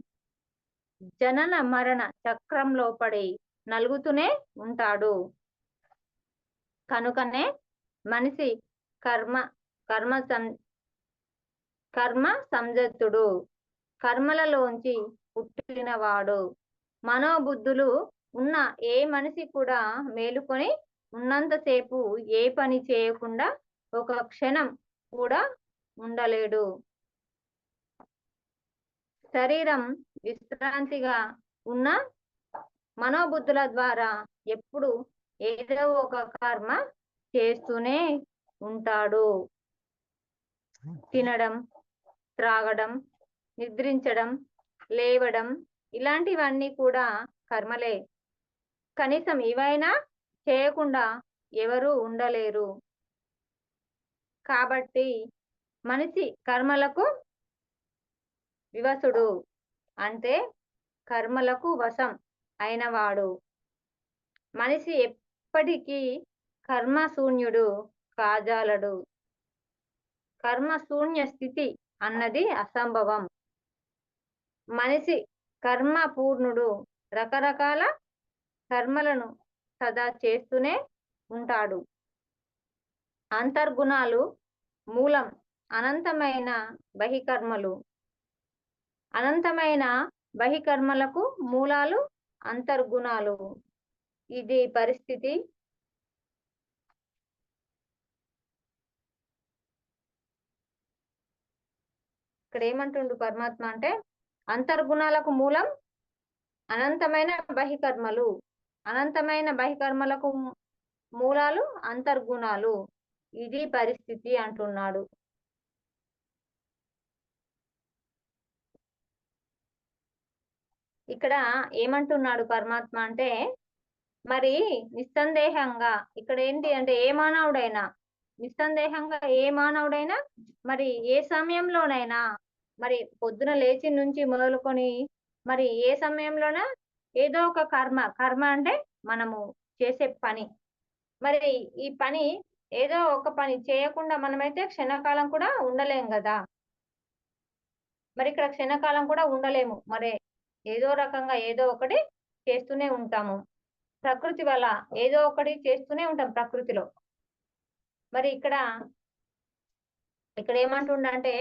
జనన మరణ చక్రంలో పడి నలుగుతూనే ఉంటాడు. కనుకనే మనిషి కర్మ సంజతుడు, కర్మలలోంచి పుట్టినవాడు. మనోబుద్ధులు ఉన్న ఏ మనిషి కూడా మేలుకొని ఉన్నంతసేపు ఏ పని చేయకుండా ఒక క్షణం కూడా ఉండలేడు. శరీరం విశ్రాంతిగా ఉన్న మనోబుద్ధుల ద్వారా ఎప్పుడు ఏదో ఒక కర్మ చేస్తూనే ఉంటాడు. తినడం, త్రాగడం, నిద్రించడం, లేవడం ఇలాంటివన్నీ కూడా కర్మలే. కనీసం ఇవైనా చేయకుండా ఎవరు ఉండలేరు. కాబట్టి మనిషి కర్మలకు వివసుడు, అంటే కర్మలకు వశం అయినవాడు. మనిషి ఎప్పటికీ కర్మశూన్యుడు కాజాలడు. కర్మశూన్య స్థితి అన్నది అసంభవం. మనిషి కర్మపూర్ణుడు. రకరకాల కర్మలను సదా చేస్తూనే ఉంటాడు. అంతర్గుణాలు మూలం అనంతమైన బహికర్మలు. అనంతమైన బహికర్మలకు మూలాలు అంతర్గుణాలు. ఇది పరిస్థితి. ఇక్కడ ఏమంటుండు పరమాత్మ అంటే, అంతర్గుణాలకు మూలం అనంతమైన బహికర్మలు. అనంతమైన బహికర్మలకు మూలాలు అంతర్గుణాలు. ఇది పరిస్థితి అంటున్నాడు. ఇక్కడ ఏమంటున్నాడు పరమాత్మ అంటే, మరి నిస్సందేహంగా ఇక్కడ ఏంటి అంటే, ఏ మానవుడైనా నిస్సందేహంగా ఏ మానవుడైనా మరి ఏ సమయంలోనైనా, మరి పొద్దున లేచి నుంచి మొదలుకొని మరి ఏ సమయంలోనా ఏదో ఒక కర్మ అంటే మనము చేసే పని. మరి ఈ పని ఏదో ఒక పని చేయకుండా మనమైతే క్షణకాలం కూడా ఉండలేం కదా. మరి ఇక్కడ క్షణకాలం కూడా ఉండలేము. మరి ఏదో రకంగా ఏదో ఒకటి చేస్తూనే ఉంటాము. ప్రకృతి వల్ల ఏదో ఒకటి చేస్తూనే ఉంటాం ప్రకృతిలో. మరి ఇక్కడ ఏమంటుండంటే,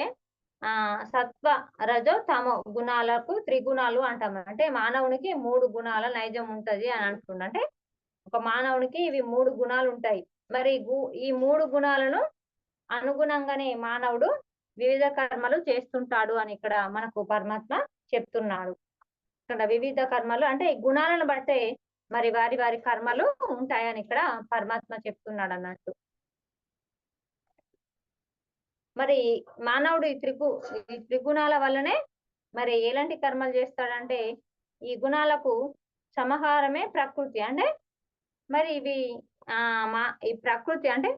సత్వ రజో తమో గుణాలకు త్రిగుణాలు అంటాం. అంటే మానవునికి 3 గుణాల నైజం ఉంటది అని అంటుండ. అంటే ఒక మానవునికి ఇవి 3 గుణాలు ఉంటాయి. మరి ఈ 3 గుణాలను అనుగుణంగానే మానవుడు వివిధ కర్మలు చేస్తుంటాడు అని ఇక్కడ మనకు పరమాత్మ చెప్తున్నాడు. ఇక్కడ వివిధ కర్మలు అంటే ఈ గుణాలను బట్టే మరి వారి కర్మలు ఉంటాయని ఇక్కడ పరమాత్మ చెప్తున్నాడు అన్నట్టు. మరి మానవుడు ఈ త్రిగుణాల వల్లనే మరి ఎలాంటి కర్మలు చేస్తాడంటే, ఈ గుణాలకు సమహారమే ప్రకృతి. అంటే మరి ఇవి ఈ ప్రకృతి అంటే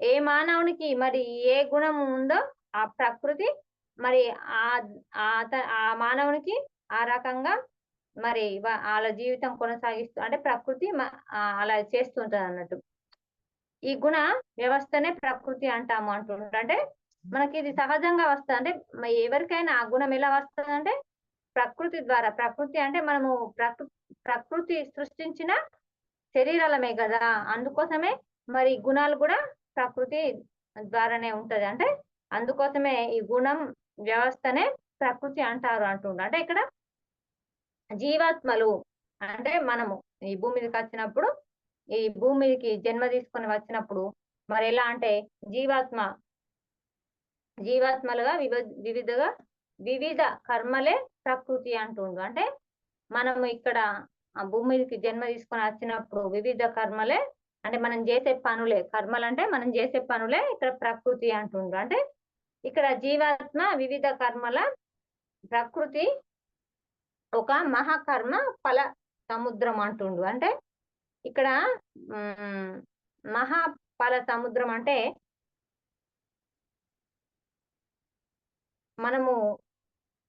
ఏ మానవునికి మరి ఏ గుణం ఉందో ఆ ప్రకృతి మరి ఆ మానవునికి ఆ రకంగా మరి వాళ్ళ జీవితం కొనసాగిస్తూ అంటే ప్రకృతి అలా చేస్తుంటది అన్నట్టు. ఈ గుణ వ్యవస్థనే ప్రకృతి అంటాము అంటుండ్రు. అంటే మనకి ఇది సహజంగా వస్తది. అంటే ఎవరికైనా ఆ గుణం ఎలా వస్తదంటే ప్రకృతి ద్వారా. ప్రకృతి అంటే మనము ప్రకృతి సృష్టించిన శరీరాలమే గదా! అందుకోసమే మరి గుణాలు గూడా ప్రకృతి ద్వారానే ఉంటది. అంటే అందుకోసమే ఈ గుణం వ్యవస్థనే ప్రకృతి అంటారు అంటుండ్రు. అంటే ఇక్కడ జీవాత్మలు అంటే మనము ఈ భూమి మీదకొచ్చినప్పుడు, ఈ భూమి మీదకి జన్మ తీసుకొని వచ్చినప్పుడు మరెలా అంటే జీవాత్మ జీవాత్మలుగా వివిధగా వివిధ కర్మలే ప్రకృతి అంటుండ్రు. అంటే మనము ఇక్కడ ఆ భూమి మీదకి జన్మ తీసుకొని వచ్చినప్పుడు వివిధ కర్మలే అంటే మనం చేసే పనులే కర్మలంటే మనం చేసే పనులే ఇక్కడ ప్రకృతి అంటుండ్రు. అంటే ఇక్కడ జీవాత్మ వివిధ కర్మల ప్రకృతి ఒక మహాకర్మ ఫల సముద్రం అంటుండ్రు. అంటే ఇక్కడ మహాఫల సముద్రం అంటే మనము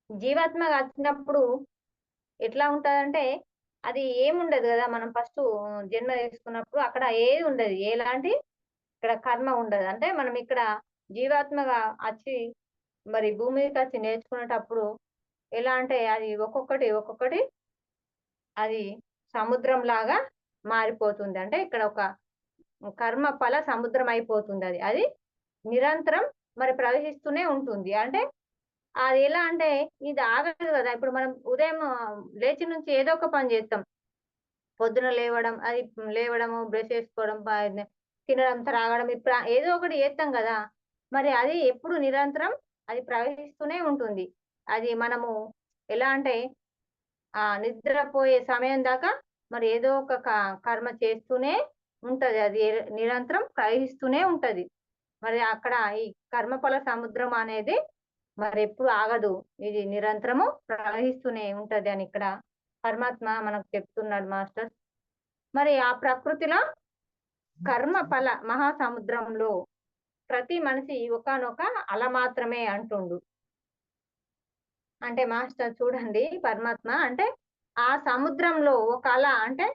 జీవాత్మగా వచ్చినప్పుడు ఎట్లా ఉంటదంటే అది ఏముండదు కదా మనం ఫస్ట్ జన్మ తీసుకున్నప్పుడు అక్కడ ఏది ఉండదు ఎలాంటి ఇక్కడ కర్మ ఉండదు అంటే మనం ఇక్కడ జీవాత్మగా వచ్చి మరి భూమి మీదకి వచ్చి నేర్చుకునేటప్పుడు ఎలా అంటే అది ఒక్కొక్కటి అది సముద్రం లాగా మారిపోతుంది అంటే ఇక్కడ ఒక కర్మ ఫల సముద్రం అయిపోతుంది అది అది నిరంతరం మరి ప్రవహిస్తూనే ఉంటుంది అంటే అది ఎలా అంటే ఇది ఆగదు కదా ఇప్పుడు మనం ఉదయం లేచి నుంచి ఏదో ఒక పని చేస్తాం పొద్దున లేవడం అది లేవడము బ్రష్ చేసుకోవడం తినడం త్రాగడం ఇప్పుడు ఏదో ఒకటి చేస్తాం కదా మరి అది ఎప్పుడు నిరంతరం అది ప్రవహిస్తూనే ఉంటుంది అది మనము ఎలా అంటే నిద్రపోయే సమయం దాకా మరి ఏదో ఒక కర్మ చేస్తూనే ఉంటది అది నిరంతరం ప్రవహిస్తూనే ఉంటది మరి అక్కడ ఈ కర్మఫల సముద్రం అనేది మరి ఎప్పుడు ఆగదు ఇది నిరంతరము ప్రవహిస్తూనే ఉంటది అని ఇక్కడ పరమాత్మ మనకు చెప్తున్నాడు మాస్టర్ మరి ఆ ప్రకృతిలో కర్మఫల మహాసముద్రంలో ప్రతి మనిషి ఒకానొక అల మాత్రమే అంటుండు అంటే మాస్టర్ చూడండి పరమాత్మ అంటే ఆ సముద్రంలో ఒక అల అంటే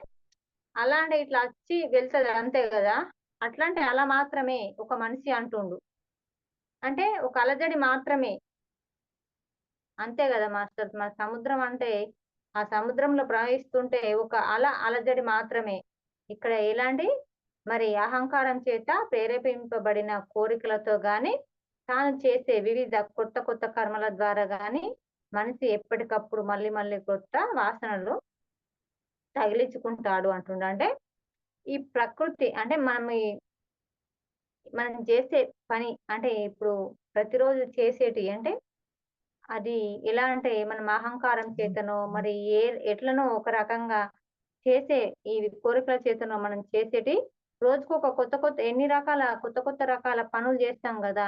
అలా అంటే ఇట్లా వచ్చి వెళ్తది అంతే కదా అట్లాంటి అల మాత్రమే ఒక మనిషి అంటుండు అంటే ఒక అలజడి మాత్రమే అంతే కదా మాస్టర్ మా సముద్రం అంటే ఆ సముద్రంలో ప్రవహిస్తుంటే ఒక అలజడి మాత్రమే ఇక్కడ ఎలాంటి మరి అహంకారం చేత ప్రేరేపింపబడిన కోరికలతో గాని తాను చేసే వివిధ కొత్త కర్మల ద్వారా గాని మనిషి ఎప్పటికప్పుడు మళ్ళీ కొత్త వాసనలు తగిలించుకుంటాడు అంటుండ అంటే ఈ ప్రకృతి అంటే మనం చేసే పని అంటే ఇప్పుడు ప్రతిరోజు చేసేటి అంటే అది ఎలా అంటే మనం అహంకారం చేతనో మరి ఎట్లనో ఒక రకంగా చేసే ఈ కోరికల చేతనో మనం చేసేటి రోజుకు ఒక ఎన్ని రకాల కొత్త రకాల పనులు చేస్తాం కదా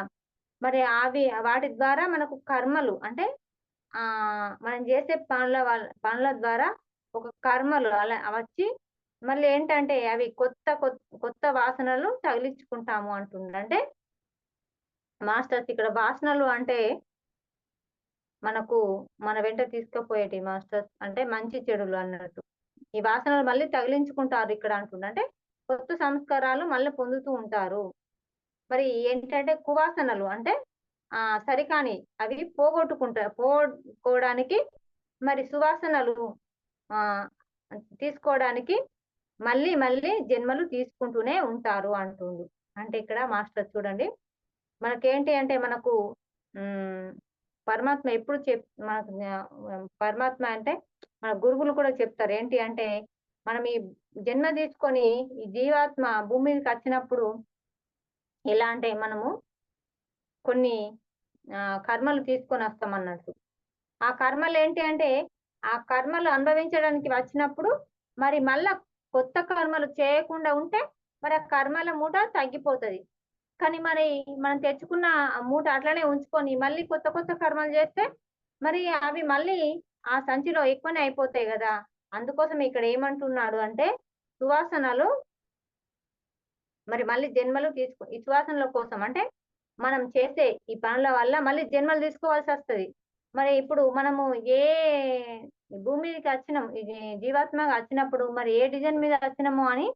మరి వాటి ద్వారా మనకు కర్మలు అంటే మనం చేసే పనుల ద్వారా ఒక కర్మలు అలా వచ్చి మళ్ళీ ఏంటంటే అవి కొత్త వాసనలు తగిలించుకుంటాము అంటుంది అంటే మాస్టర్స్ ఇక్కడ వాసనలు అంటే మనకు మన వెంట తీసుకుపోయేటి మాస్టర్స్ అంటే మంచి చెడులు అన్నట్టు ఈ వాసనలు మళ్ళీ తగిలించుకుంటారు ఇక్కడ అంటుండ అంటే కొత్త సంస్కారాలు మళ్ళీ పొందుతూ ఉంటారు మరి ఏంటంటే కువాసనలు అంటే సరికాని అవి పోగొట్టుకోవడానికి మరి సువాసనలు తీసుకోవడానికి మళ్ళీ జన్మలు తీసుకుంటూనే ఉంటారు అంటుండు అంటే ఇక్కడ మాస్టర్ చూడండి మనకేంటి అంటే మనకు పరమాత్మ ఎప్పుడు మనకు పరమాత్మ అంటే మన గురువులు కూడా చెప్తారు ఏంటి అంటే మనం ఈ జన్మ తీసుకొని ఈ జీవాత్మ భూమి మీదకి వచ్చినప్పుడు ఎలా అంటే మనము కొన్ని కర్మలు తీసుకొని వస్తాం అన్నట్టు ఆ కర్మలు ఏంటి అంటే ఆ కర్మలు అనుభవించడానికి వచ్చినప్పుడు మరి మళ్ళా కొత్త కర్మలు చేయకుండా ఉంటే మరి ఆ కర్మల మూట తగ్గిపోతుంది కానీ మరి మనం తెచ్చుకున్న మూట అట్లనే ఉంచుకొని మళ్ళీ కొత్త కర్మలు చేస్తే మరి అవి మళ్ళీ ఆ సంచిలో ఎక్కువనే అయిపోతాయి కదా అందుకోసం ఇక్కడ ఏమంటున్నాడు అంటే సువాసనలు మరి మళ్ళీ జన్మలు ఈ సువాసనల కోసం అంటే మనం చేసే ఈ పనుల వల్ల మళ్ళీ జన్మలు తీసుకోవాల్సి వస్తుంది మరి ఇప్పుడు మనము ఈ భూమి మీదకి వచ్చినాం, ఇది జీవాత్మగా వచ్చినప్పుడు మరి ఏ డిజైన్ మీద వచ్చినాము అని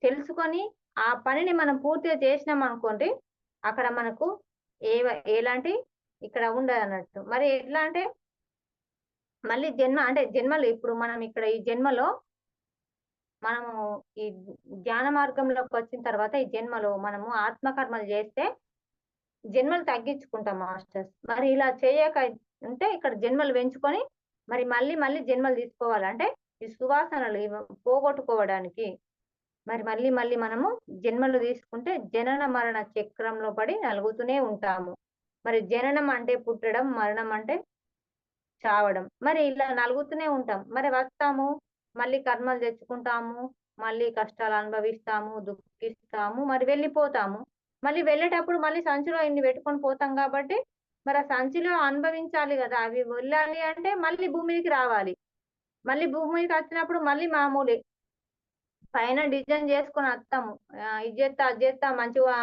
తెలుసుకొని ఆ పనిని మనం పూర్తిగా చేసినాం అనుకోండి, అక్కడ మనకు ఎలాంటి ఇక్కడ ఉండదు అన్నట్టు. మరి ఎట్లా అంటే మళ్ళీ జన్మ అంటే జన్మలు ఇప్పుడు మనం ఇక్కడ ఈ జన్మలో మనము ఈ జ్ఞాన మార్గంలోకి వచ్చిన తర్వాత ఈ జన్మలో మనము ఆత్మకర్మలు చేస్తే జన్మలు తగ్గించుకుంటాం మాస్టర్స్. మరి ఇలా చేయక ఉంటే ఇక్కడ జన్మలు పెంచుకొని మరి మళ్ళీ మళ్ళీ జన్మలు తీసుకోవాలి. అంటే ఈ సువాసనలు పోగొట్టుకోవడానికి మరి మళ్ళీ మళ్ళీ మనము జన్మలు తీసుకుంటే జనన మరణ చక్రంలో పడి నలుగుతూనే ఉంటాము. మరి జననం అంటే పుట్టడం, మరణం అంటే చావడం. మరి ఇలా నలుగుతూనే ఉంటాం. మరి వస్తాము, మళ్ళీ కర్మలు తెచ్చుకుంటాము, మళ్ళీ కష్టాలు అనుభవిస్తాము, దుఃఖిస్తాము, మరి వెళ్ళిపోతాము. మళ్ళీ వెళ్ళేటప్పుడు మళ్ళీ సంచిలో ఇన్ని పెట్టుకొని పోతాం కాబట్టి మరి ఆ సంచిలో అనుభవించాలి కదా, అవి వెళ్ళాలి అంటే మళ్ళీ భూమి మీదకి రావాలి. మళ్ళీ భూమి మీదకి వచ్చినప్పుడు మళ్ళీ మామూలే పైన డిజైన్ చేసుకొని వస్తాము. ఇది చేస్తా అది చేస్తా మంచిగా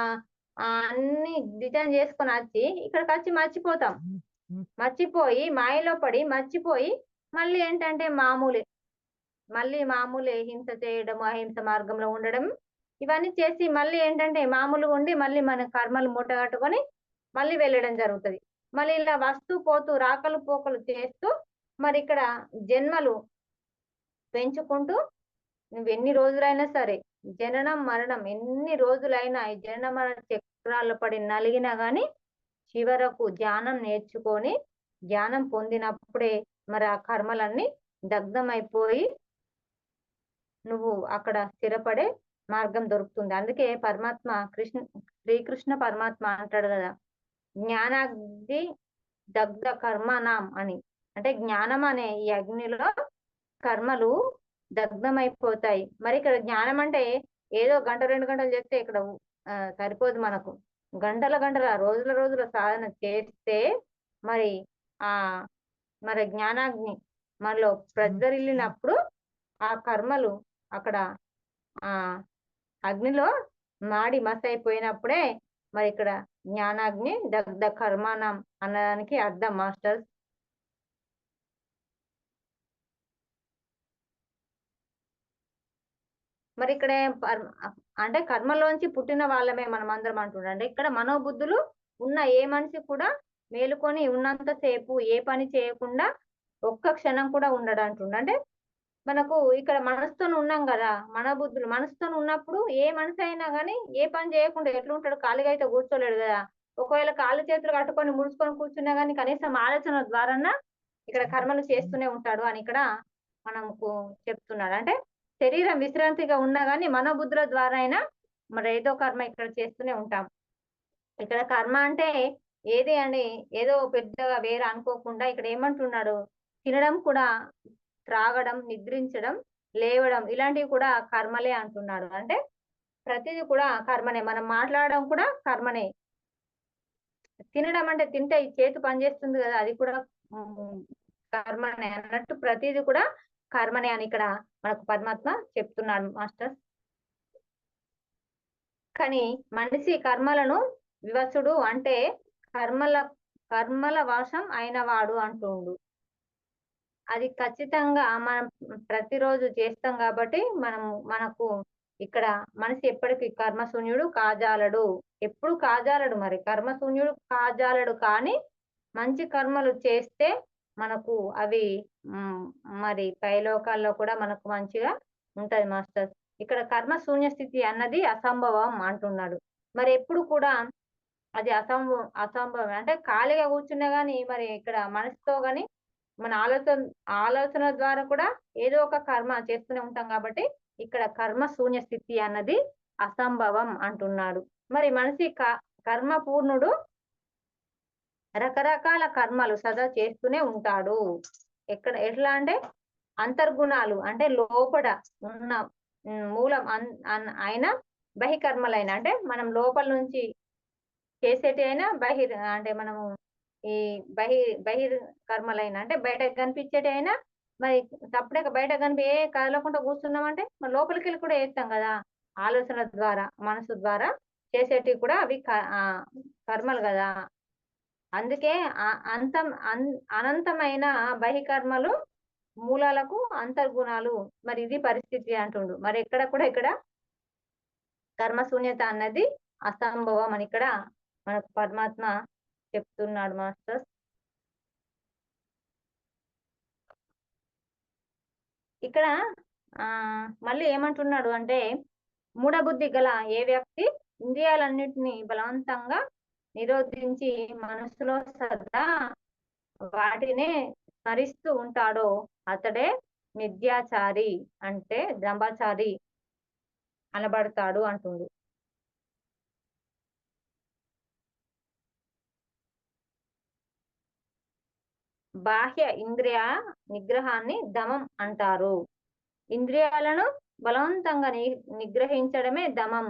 అన్ని డిజైన్ చేసుకొని వచ్చి ఇక్కడికి వచ్చి మర్చిపోతాం. మర్చిపోయి మాయలో పడి మర్చిపోయి మళ్ళీ ఏంటంటే మామూలే హింస చేయడం, అహింస మార్గంలో ఉండడం, ఇవన్నీ చేసి మళ్ళీ ఏంటంటే మామూలుగా ఉండి మళ్ళీ మన కర్మలు మూటగట్టుకొని మళ్ళీ వెళ్ళడం జరుగుతుంది. మళ్ళీ ఇలా వస్తూ పోతూ రాకలు పోకలు చేస్తూ మరి ఇక్కడ జన్మలు పెంచుకుంటూ నువ్వు ఎన్ని రోజులైనా సరే జననం మరణం ఎన్ని రోజులైనా ఈ జనన మరణ చక్రాల్లో పడి నలిగినా గాని చివరకు జ్ఞానం నేర్చుకొని జ్ఞానం పొందినప్పుడే మరి ఆ కర్మలన్నీ దగ్ధమైపోయి నువ్వు అక్కడ స్థిరపడే మార్గం దొరుకుతుంది. అందుకే శ్రీకృష్ణ పరమాత్మ అంటాడు కదా, జ్ఞానాగ్ని దగ్ధ కర్మనాం అని. అంటే జ్ఞానం అనే ఈ అగ్నిలో కర్మలు దగ్ధమైపోతాయి. మరి ఇక్కడ జ్ఞానం అంటే ఏదో గంట 2 గంటలు చేస్తే ఇక్కడ సరిపోదు. మనకు గంటల రోజుల సాధన చేస్తే మరి ఆ మరి జ్ఞానాగ్ని మనలో ప్రజ్వరిల్లినప్పుడు ఆ కర్మలు అక్కడ ఆ అగ్నిలో మాడి మసైపోయినప్పుడే మరి ఇక్కడ జ్ఞానాగ్ని దగ్ధ కర్మానం అన్నదానికి అర్థం మాస్టర్స్. మరి ఇక్కడ అంటే కర్మలోంచి పుట్టిన వాళ్ళమే మనం అందరం అంటుండండి. ఇక్కడ మనోబుద్ధులు ఉన్న ఏ మనిషి కూడా మేలుకొని ఉన్నంతసేపు ఏ పని చేయకుండా ఒక్క క్షణం కూడా ఉండడు అంటుండ. అంటే మనకు ఇక్కడ మనసుతో ఉన్నాం కదా, మన బుద్ధులు మనసుతో ఉన్నప్పుడు ఏ మనిషి అయినా కానీ ఏ పని చేయకుండా ఎట్లుంటాడు, ఖాళీగా అయితే కూర్చోలేడు కదా. ఒకవేళ కాళ్ళు చేతులు కట్టుకొని ముడుచుకొని కూర్చున్నా కానీ కనీసం ఆలోచన ద్వారా ఇక్కడ కర్మలు చేస్తూనే ఉంటాడు అని ఇక్కడ మనకు చెప్తున్నాడు. అంటే శరీరం విశ్రాంతిగా ఉన్నా కానీ మనోబుద్ధుల ద్వారా అయినా మరి ఏదో కర్మ ఇక్కడ చేస్తూనే ఉంటాం. ఇక్కడ కర్మ అంటే ఏది అని ఏదో పెద్దగా వేరే అనుకోకుండా ఇక్కడ ఏమంటున్నాడు, తినడం కూడా, త్రాగడం, నిద్రించడం, లేవడం ఇలాంటివి కూడా కర్మలే అంటున్నాడు. అంటే ప్రతిదీ కూడా కర్మనే. మనం మాట్లాడడం కూడా కర్మనే. తినడం అంటే తింటే ఈ చేతి పనిచేస్తుంది కదా, అది కూడా కర్మనే అన్నట్టు ప్రతిదీ కూడా కర్మనే అని ఇక్కడ మనకు పరమాత్మ చెప్తున్నాడు మాస్టర్. కానీ మనిషి కర్మలను వివసుడు అంటే కర్మల వశం అయినవాడు అంటుండు. అది ఖచ్చితంగా మనం ప్రతిరోజు చేస్తాం కాబట్టి మనకు ఇక్కడ మనిషి ఎప్పటికీ కర్మశూన్యుడు కాజాలడు, ఎప్పుడు కాజాలడు. మరి కర్మశూన్యుడు కాజాలడు, కానీ మంచి కర్మలు చేస్తే మనకు అవి మరి పైలోకాల్లో కూడా మనకు మంచిగా ఉంటది మాస్టర్స్. ఇక్కడ కర్మ శూన్య స్థితి అన్నది అసంభవం అంటున్నాడు. మరి ఎప్పుడు కూడా అది అసంభవం అంటే ఖాళీగా కూర్చున్నా గానీ మరి ఇక్కడ మనసుతో గాని మన ఆలోచన ద్వారా కూడా ఏదో ఒక కర్మ చేస్తూనే ఉంటాం కాబట్టి ఇక్కడ కర్మ శూన్య స్థితి అన్నది అసంభవం అంటున్నాడు. మరి మనిషి కర్మ పూర్ణుడు రకరకాల కర్మలు సదా చేస్తూనే ఉంటాడు. ఎట్లా అంటే అంతర్గుణాలు అంటే లోపల ఉన్న మూలం అయిన బహికర్మలైన అంటే మనం లోపల నుంచి చేసేటి అయినా అంటే మనము ఈ బహిర్ కర్మలైన అంటే బయటకు కనిపించేటి అయినా మరి తప్పుడే బయట కనిపి ఏ కదలకుండా కూర్చున్నామంటే మరి లోపలికి వెళ్ళి కూడా వేస్తాం కదా, ఆలోచన ద్వారా మనసు ద్వారా చేసేటివి కూడా అవి కర్మలు కదా. అందుకే అనంతమైన బహికర్మలు మూలాలకు అంతర్గుణాలు. మరి ఇది పరిస్థితి అంటుండు. మరి ఇక్కడ కర్మశూన్యత అన్నది అసంభవం అని ఇక్కడ మనకు పరమాత్మ చెప్తున్నాడు మాస్టర్స్. ఇక్కడ మళ్ళీ ఏమంటున్నాడు అంటే, మూఢబుద్ధి గల ఏ వ్యక్తి ఇంద్రియాలన్నిటిని బలవంతంగా నిరోధించి మనసులో సదా వాటినే స్మరిస్తూ ఉంటాడో అతడే మిథ్యాచారి, అంటే బ్రహ్మచారి అనబడతాడు అంటుండు. బాహ్య ఇంద్రియ నిగ్రహాన్ని దమం అంటారు. ఇంద్రియాలను బలవంతంగా నిగ్రహించడమే దమం.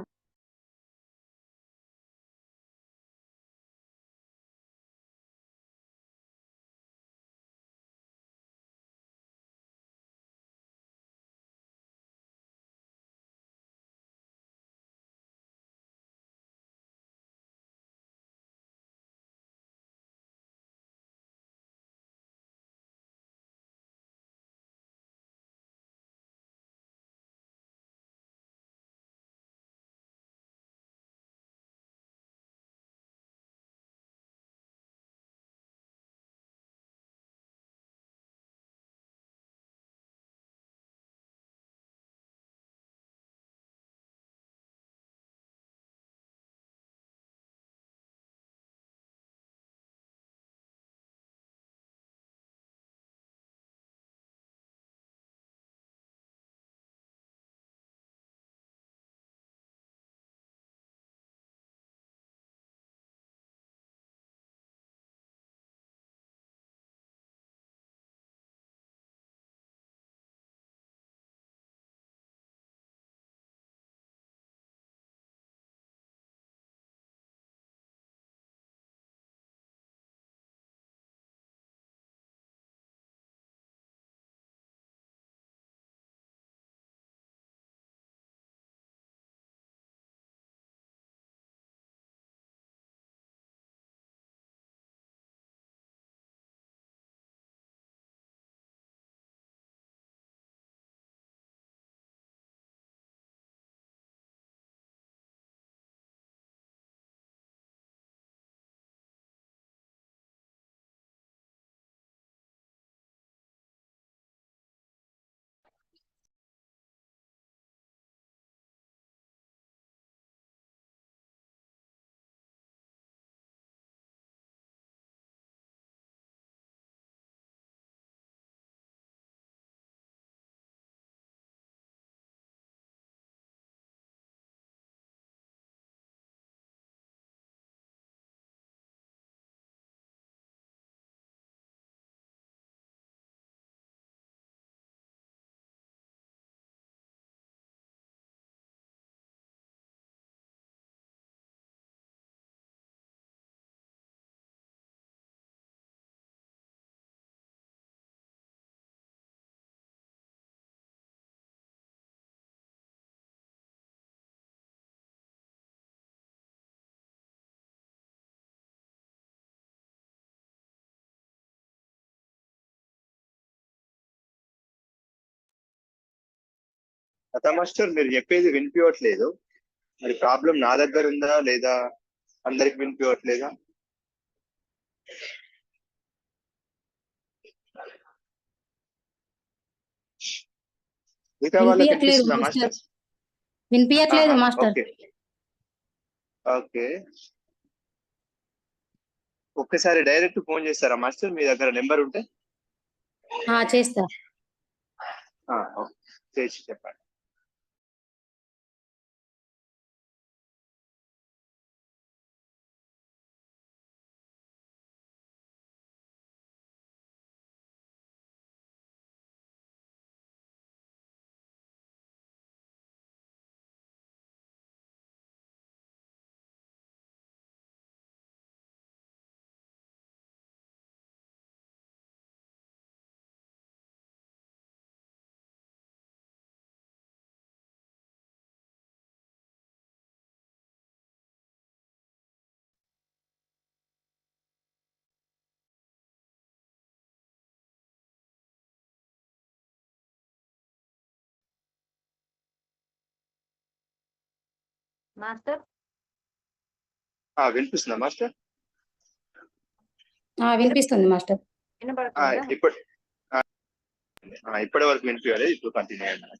లతా మాస్టర్ మీరు చెప్పేది వినిపించట్లేదు. మరి ప్రాబ్లం నా దగ్గర ఉందా లేదా అందరికి వినిపించట్లేదా? మిగతా వాళ్ళకి వినిపించట్లేదు వినిపిస్తుందా మాస్టర్. మాస్టర్? వినిపించట్లేదు మాస్టర్. ఓకే ఓకే, ఒక్కసారి డైరెక్ట్ ఫోన్ చేస్తారా మాస్టర్ మీ దగ్గర నెంబర్ ఉంటే? చేస్తా. ఓకే, చేసి చెప్పండి. మాస్టర్ వినిపిస్తుందా మాస్టర్? వినిపిస్తుంది మాస్టర్. వినపడుతుందా? ఇప్పటి వరకు వినిపించలేదు, ఇప్పుడు కంటిన్యూ అయ్యింది.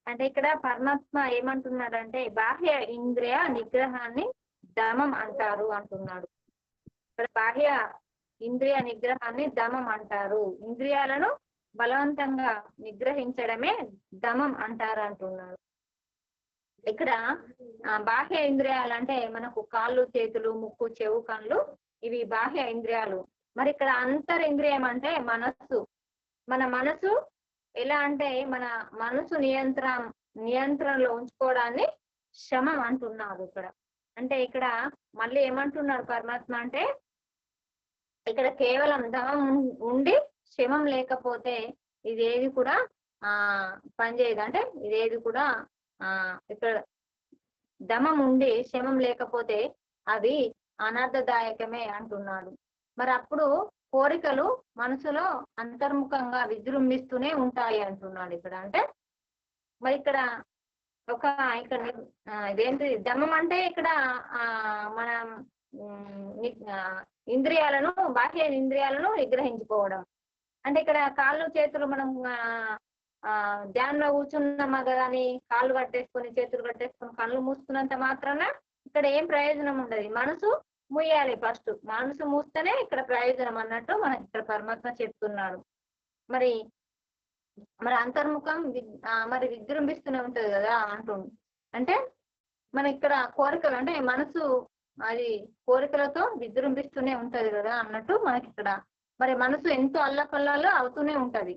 అంటే ఇక్కడ పరమాత్మ ఏమంటున్నాడంటే బాహ్య ఇంద్రియ నిగ్రహాన్ని దమం అంటారు అంటున్నాడు. ఇక్కడ బాహ్య ఇంద్రియ నిగ్రహాన్ని దమం అంటారు. ఇంద్రియాలను బలవంతంగా నిగ్రహించడమే దమం అంటారు అంటున్నాడు. ఇక్కడ బాహ్య ఇంద్రియాలు అంటే మనకు కాళ్ళు, చేతులు, ముక్కు, చెవు, కళ్ళు, ఇవి బాహ్య ఇంద్రియాలు. మరి ఇక్కడ అంతరింద్రియం అంటే మనస్సు. మన మనసు ఎలా అంటే మన మనసు నియంత్రణలో ఉంచుకోవడాన్ని శమం అంటున్నారు ఇక్కడ. అంటే ఇక్కడ మళ్ళీ ఏమంటున్నాడు పరమాత్మ అంటే ఇక్కడ కేవలం దమం ఉండి శమం లేకపోతే ఇదేది కూడా పనిచేయదు. అంటే ఇదేది కూడా ఇక్కడ దమం ఉండి శమం లేకపోతే అది అనర్థదాయకమే అంటున్నాడు. మరి అప్పుడు కోరికలు మనసులో అంతర్ముఖంగా విజృంభిస్తూనే ఉంటాయి అంటున్నాడు ఇక్కడ. అంటే మరి ఇక్కడ ఇదేంటి దమం అంటే ఇక్కడ మనం ఇంద్రియాలను బాహ్య ఇంద్రియాలను నిగ్రహించుకోవడం. అంటే ఇక్కడ కాళ్ళు చేతులు మనం ధ్యానంలో కూర్చున్నామా కదా అని కాళ్ళు కట్టేసుకొని చేతులు కట్టేసుకొని కళ్ళు మూసుకున్నంత మాత్రాన ఇక్కడ ఏం ప్రయోజనం ఉండదు. మనసు మూయాలి ఫస్ట్. మనసు మూస్తేనే ఇక్కడ ప్రయోజనం అన్నట్టు మనకి ఇక్కడ పరమాత్మ చెప్తున్నాడు. మరి అంతర్ముఖం మరి విజృంభిస్తూనే ఉంటది కదా అంటుండు. అంటే మన ఇక్కడ కోరికలు అంటే మనసు అది కోరికలతో విజృంభిస్తూనే ఉంటది కదా అన్నట్టు మనకి ఇక్కడ మరి మనసు ఎంతో అల్లకల్లాలో అవుతూనే ఉంటది.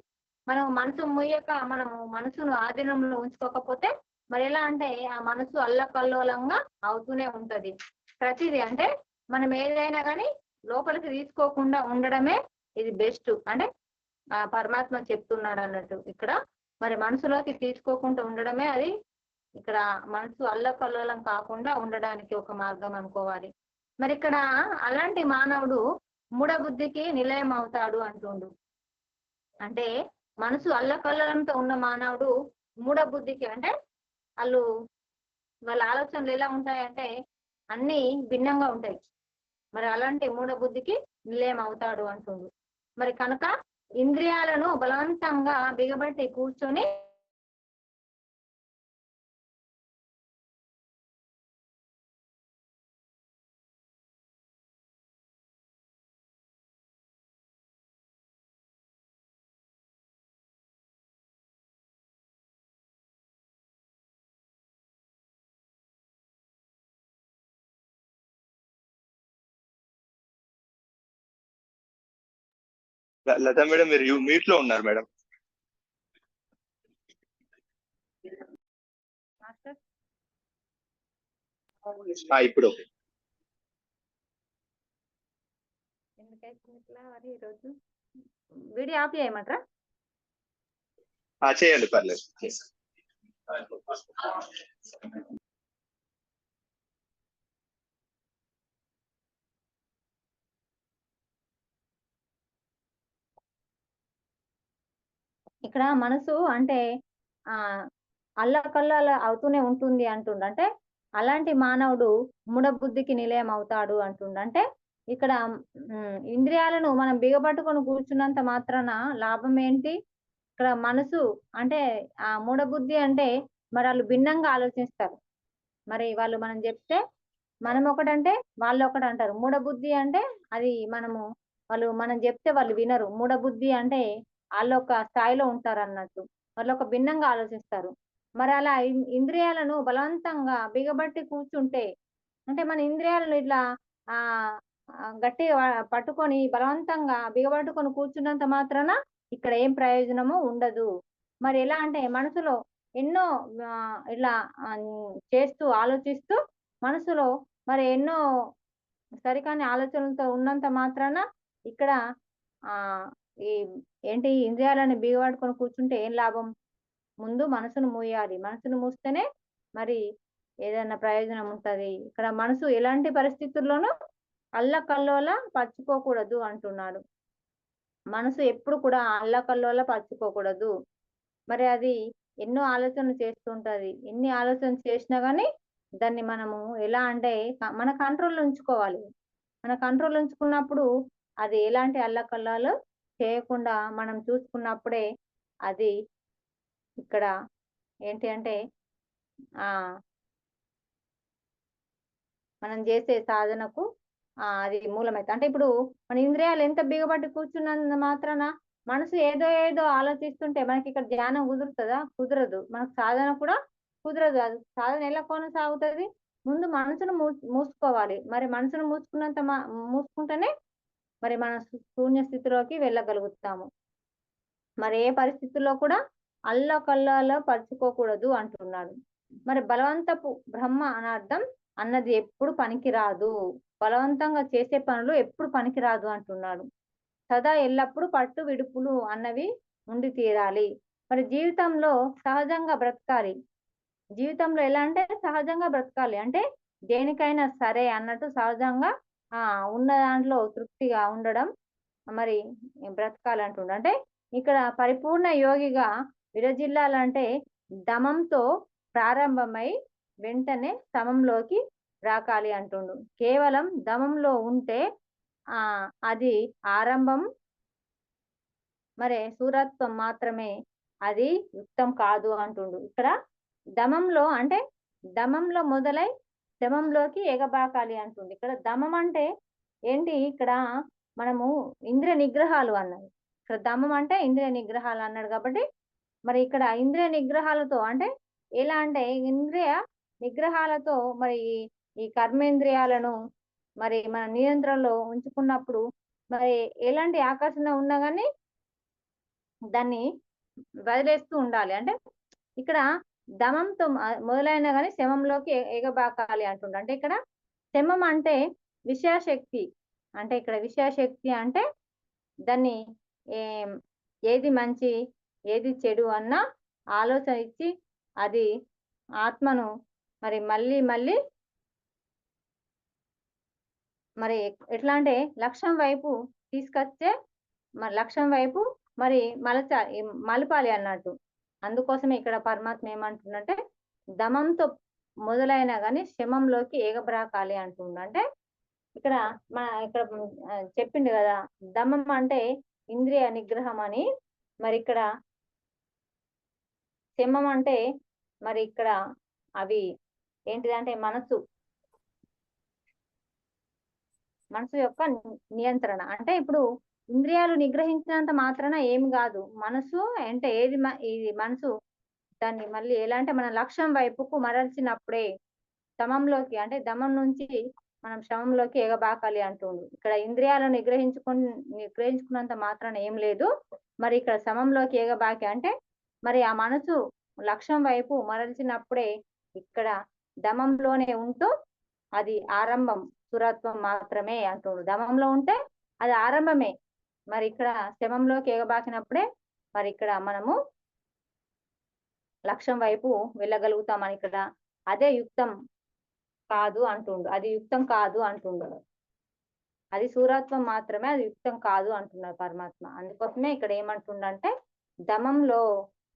మనం మనసు ముయ్యక మనము మనసును ఆధీనంలో ఉంచుకోకపోతే మరి ఎలా అంటే ఆ మనసు అల్లకల్లోలంగా అవుతూనే ఉంటది ప్రతిదీ. అంటే మనం ఏదైనా కానీ లోపలికి తీసుకోకుండా ఉండడమే ఇది బెస్ట్. అంటే పరమాత్మ చెప్తున్నాడు అన్నట్టు ఇక్కడ. మరి మనసులోకి తీసుకోకుండా ఉండడమే అది ఇక్కడ మనసు అల్లకల్లోలం కాకుండా ఉండడానికి ఒక మార్గం అనుకోవాలి. మరి ఇక్కడ అలాంటి మానవుడు మూఢబుద్ధికి నిలయం అవుతాడు అంటుండు. అంటే మనసు అల్లకల్లోలంతో ఉన్న మానవుడు మూఢబుద్ధికి అంటే వాళ్ళ ఆలోచనలు ఎలా ఉంటాయంటే అన్ని భిన్నంగా ఉంటాయి. మరి అలాంటి మూఢబుద్ధికి నిలయం అవుతాడు అంటుండు. మరి కనుక ఇంద్రియాలను బలవంతంగా బిగబట్టి కూర్చొని లతా మేడం మీరు మ్యూట్ లో ఉన్నారు మేడం. ఇప్పుడు ఓకే. ఈరోజు వీడియో ఆఫ్ చేయమంటారా? చేయండి, పర్లేదు. ఇక్కడ మనసు అంటే అల్లకల్లాల అవుతూనే ఉంటుంది అంటుండ. అంటే అలాంటి మానవుడు మూఢబుద్ధికి నిలయం అవుతాడు అంటుండ. అంటే ఇక్కడ ఇంద్రియాలను మనం బిగబట్టుకొని కూర్చున్నంత మాత్రాన లాభం ఏంటి? ఇక్కడ మనసు అంటే ఆ మూఢబుద్ధి అంటే మరి వాళ్ళు భిన్నంగా ఆలోచిస్తారు. మరి వాళ్ళు మనం చెప్తే మనం ఒకటంటే వాళ్ళు ఒకటి అంటారు. మూఢబుద్ధి అంటే అది మనం చెప్తే వాళ్ళు వినరు. మూఢబుద్ధి అంటే వాళ్ళు ఒక స్థాయిలో ఉంటారు అన్నట్టు. వాళ్ళు ఒక భిన్నంగా ఆలోచిస్తారు. మరి అలా ఇంద్రియాలను బలవంతంగా బిగబట్టి కూర్చుంటే అంటే మన ఇంద్రియాలను ఇట్లా గట్టిగా పట్టుకొని బలవంతంగా బిగబట్టుకొని కూర్చున్నంత మాత్రాన ఇక్కడ ఏం ప్రయోజనము ఉండదు. మరి ఎలా అంటే మనసులో ఎన్నో ఇట్లా చేస్తూ ఆలోచిస్తూ మనసులో మరి ఎన్నో సరికాని ఆలోచనలతో ఉన్నంత మాత్రాన ఇక్కడ ఈ ఇంద్రియాలను బిగబట్టుకొని కూర్చుంటే ఏం లాభం? ముందు మనసును మూయాలి. మనసును మూస్తేనే మరి ఏదైనా ప్రయోజనం ఉంటది. ఇక్కడ మనసు ఎలాంటి పరిస్థితుల్లోనూ అల్లకల్లోల పరుచుకోకూడదు అంటున్నాడు. మనసు ఎప్పుడు కూడా అల్లకల్లోల పరుచుకోకూడదు. మరి అది ఎన్నో ఆలోచనలు చేస్తుంటది. ఎన్ని ఆలోచనలు చేసినా గానీ దాన్ని మనము ఎలా అంటే మన కంట్రోల్‌లో ఉంచుకోవాలి. మన కంట్రోల్‌లో ఉంచుకున్నప్పుడు అది ఎలాంటి అల్లకల్లాలు చేయకుండా మనం చూసుకున్నప్పుడే అది ఇక్కడ ఏంటి అంటే ఆహ్, మనం చేసే సాధనకు అది మూలమైతది. అంటే ఇప్పుడు మన ఇంద్రియాలు ఎంత బిగబట్టి కూర్చున్నంత మాత్రాన మనసు ఏదో ఏదో ఆలోచిస్తుంటే మనకిక్కడ ధ్యానం కుదురుతదా? కుదరదు. మనకు సాధన కూడా కుదరదు. అది సాధన ఎలా కొనసాగుతది? ముందు మనసును మూసుకోవాలి. మరి మనసును మూసుకుంటేనే మరి మన శూన్య స్థితిలోకి వెళ్ళగలుగుతాము. మరి ఏ పరిస్థితుల్లో కూడా అల్లకల్లోల పరుచుకోకూడదు అంటున్నాడు. మరి బలవంతపు బ్రహ్మ అనర్థం అన్నది ఎప్పుడు పనికిరాదు. బలవంతంగా చేసే పనులు ఎప్పుడు పనికిరాదు అంటున్నాడు. సదా ఎల్లప్పుడూ పట్టు విడుపులు అన్నవి ఉండి తీరాలి. మరి జీవితంలో సహజంగా బ్రతకాలి. జీవితంలో ఎలా అంటే సహజంగా బ్రతకాలి. అంటే దేనికైనా సరే అన్నట్టు సహజంగా ఉన్న దాంట్లో తృప్తిగా ఉండడం మరి బ్రతకాలంటుండు. అంటే ఇక్కడ పరిపూర్ణ యోగిగా విరజిల్లాలంటే దమంతో ప్రారంభమై వెంటనే సమంలోకి రాకాలి అంటుండు. కేవలం దమంలో ఉంటే అది ఆరంభం మరి సూరత్వం మాత్రమే, అది యుక్తం కాదు అంటుండు. ఇక్కడ దమంలో అంటే దమంలో మొదలై శమంలోకి ఎగబాకాలి అంటుంది. ఇక్కడ దమం అంటే ఏంటి? ఇక్కడ మనము ఇంద్రియ నిగ్రహాలు అన్నది. ఇక్కడ దమం అంటే ఇంద్రియ నిగ్రహాలు అన్నాడు కాబట్టి మరి ఇక్కడ ఇంద్రియ నిగ్రహాలతో అంటే ఎలా అంటే ఇంద్రియ నిగ్రహాలతో మరి ఈ కర్మేంద్రియాలను మరి మన నియంత్రణలో ఉంచుకున్నప్పుడు మరి ఎలాంటి ఆకర్షణ ఉన్నా కానీ దాన్ని వదిలేస్తూ ఉండాలి. అంటే ఇక్కడ దమంతో మొదలైనా కానీ శమంలోకి ఎగబాకాలి అంటుండ. అంటే ఇక్కడ శమం అంటే విషయశక్తి. అంటే ఇక్కడ విషయశక్తి అంటే దాన్ని ఏది మంచి ఏది చెడు అన్న ఆలోచన ఇచ్చి అది ఆత్మను మరి మళ్ళీ మళ్ళీ మరి ఎట్లా అంటే లక్ష్యం వైపు తీసుకొచ్చే మరి లక్ష్యం వైపు మరి మలపాలి అన్నట్టు. అందుకోసమే ఇక్కడ పరమాత్మ ఏమంటుండంటే దమంతో మొదలైనా కానీ శమంలోకి ఎగబ్రాకాలి అంటుండ. అంటే ఇక్కడ చెప్పిండు కదా దమం అంటే ఇంద్రియ నిగ్రహం అని. మరి ఇక్కడ శమం అంటే మరి ఇక్కడ అవి ఏంటిదంటే మనసు యొక్క నియంత్రణ. అంటే ఇప్పుడు ఇంద్రియాలు నిగ్రహించినంత మాత్రాన ఏమి కాదు. మనసు అంటే ఇది మనసు దాన్ని మళ్ళీ ఎలా అంటే మన లక్ష్యం వైపుకు మరల్చినప్పుడే శమంలోకి అంటే దమం నుంచి మనం శమంలోకి ఎగబాకాలి అంటుండు. ఇక్కడ ఇంద్రియాలను నిగ్రహించుకున్నంత మాత్రాన ఏం లేదు. మరి ఇక్కడ శమంలోకి ఎగబాకి అంటే మరి ఆ మనసు లక్ష్యం వైపు మరల్చినప్పుడే ఇక్కడ దమంలోనే ఉంటూ అది ఆరంభం సురత్వం మాత్రమే అంటుండు. దమంలో ఉంటే అది ఆరంభమే. మరి ఇక్కడ శమంలోకి ఎగబాకినప్పుడే మరి ఇక్కడ మనము లక్ష్యం వైపు వెళ్ళగలుగుతామని ఇక్కడ అదే యుక్తం కాదు అంటుండు. అది యుక్తం కాదు అంటుండు. అది సూరత్వం మాత్రమే, అది యుక్తం కాదు అంటున్నాడు పరమాత్మ. అందుకోసమే ఇక్కడ ఏమంటుండంటే దమంలో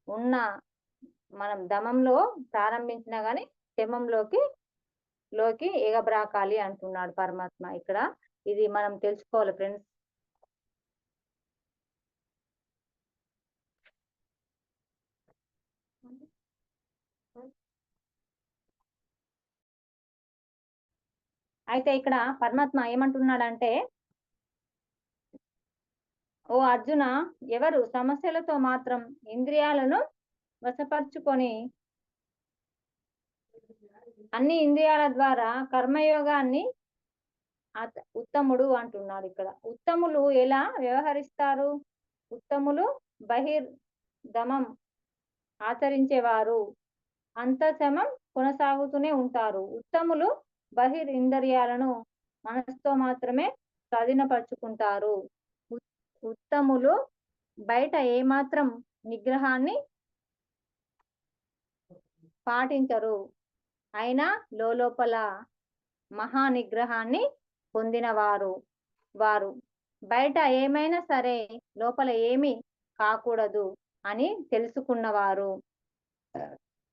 ఉన్న మనం దమంలో ప్రారంభించినా గాని శమంలోకి ఎగబ్రాకాలి అంటున్నాడు పరమాత్మ. ఇక్కడ ఇది మనం తెలుసుకోవాలి ఫ్రెండ్స్. అయితే ఇక్కడ పరమాత్మ ఏమంటున్నాడంటే ఓ అర్జున, ఎవరు సమస్యలతో మాత్రం ఇంద్రియాలను వశపరుచుకొని అన్ని ఇంద్రియాల ద్వారా కర్మయోగాన్ని ఉత్తముడు అంటున్నాడు. ఇక్కడ ఉత్తములు ఎలా వ్యవహరిస్తారు? ఉత్తములు బహిర్దమం ఆచరించేవారు అంతశమం కొనసాగుతూనే ఉంటారు. ఉత్తములు ఇంద్రియాలను మనసుతో మాత్రమే స్వాధీనపరుచుకుంటారు. ఉత్తములు బయట ఏమాత్రం నిగ్రహాన్ని పాటించరు. అయినా లోపల మహా నిగ్రహాన్ని పొందిన వారు బయట ఏమైనా సరే లోపల ఏమీ కాకూడదు అని తెలుసుకున్నవారు.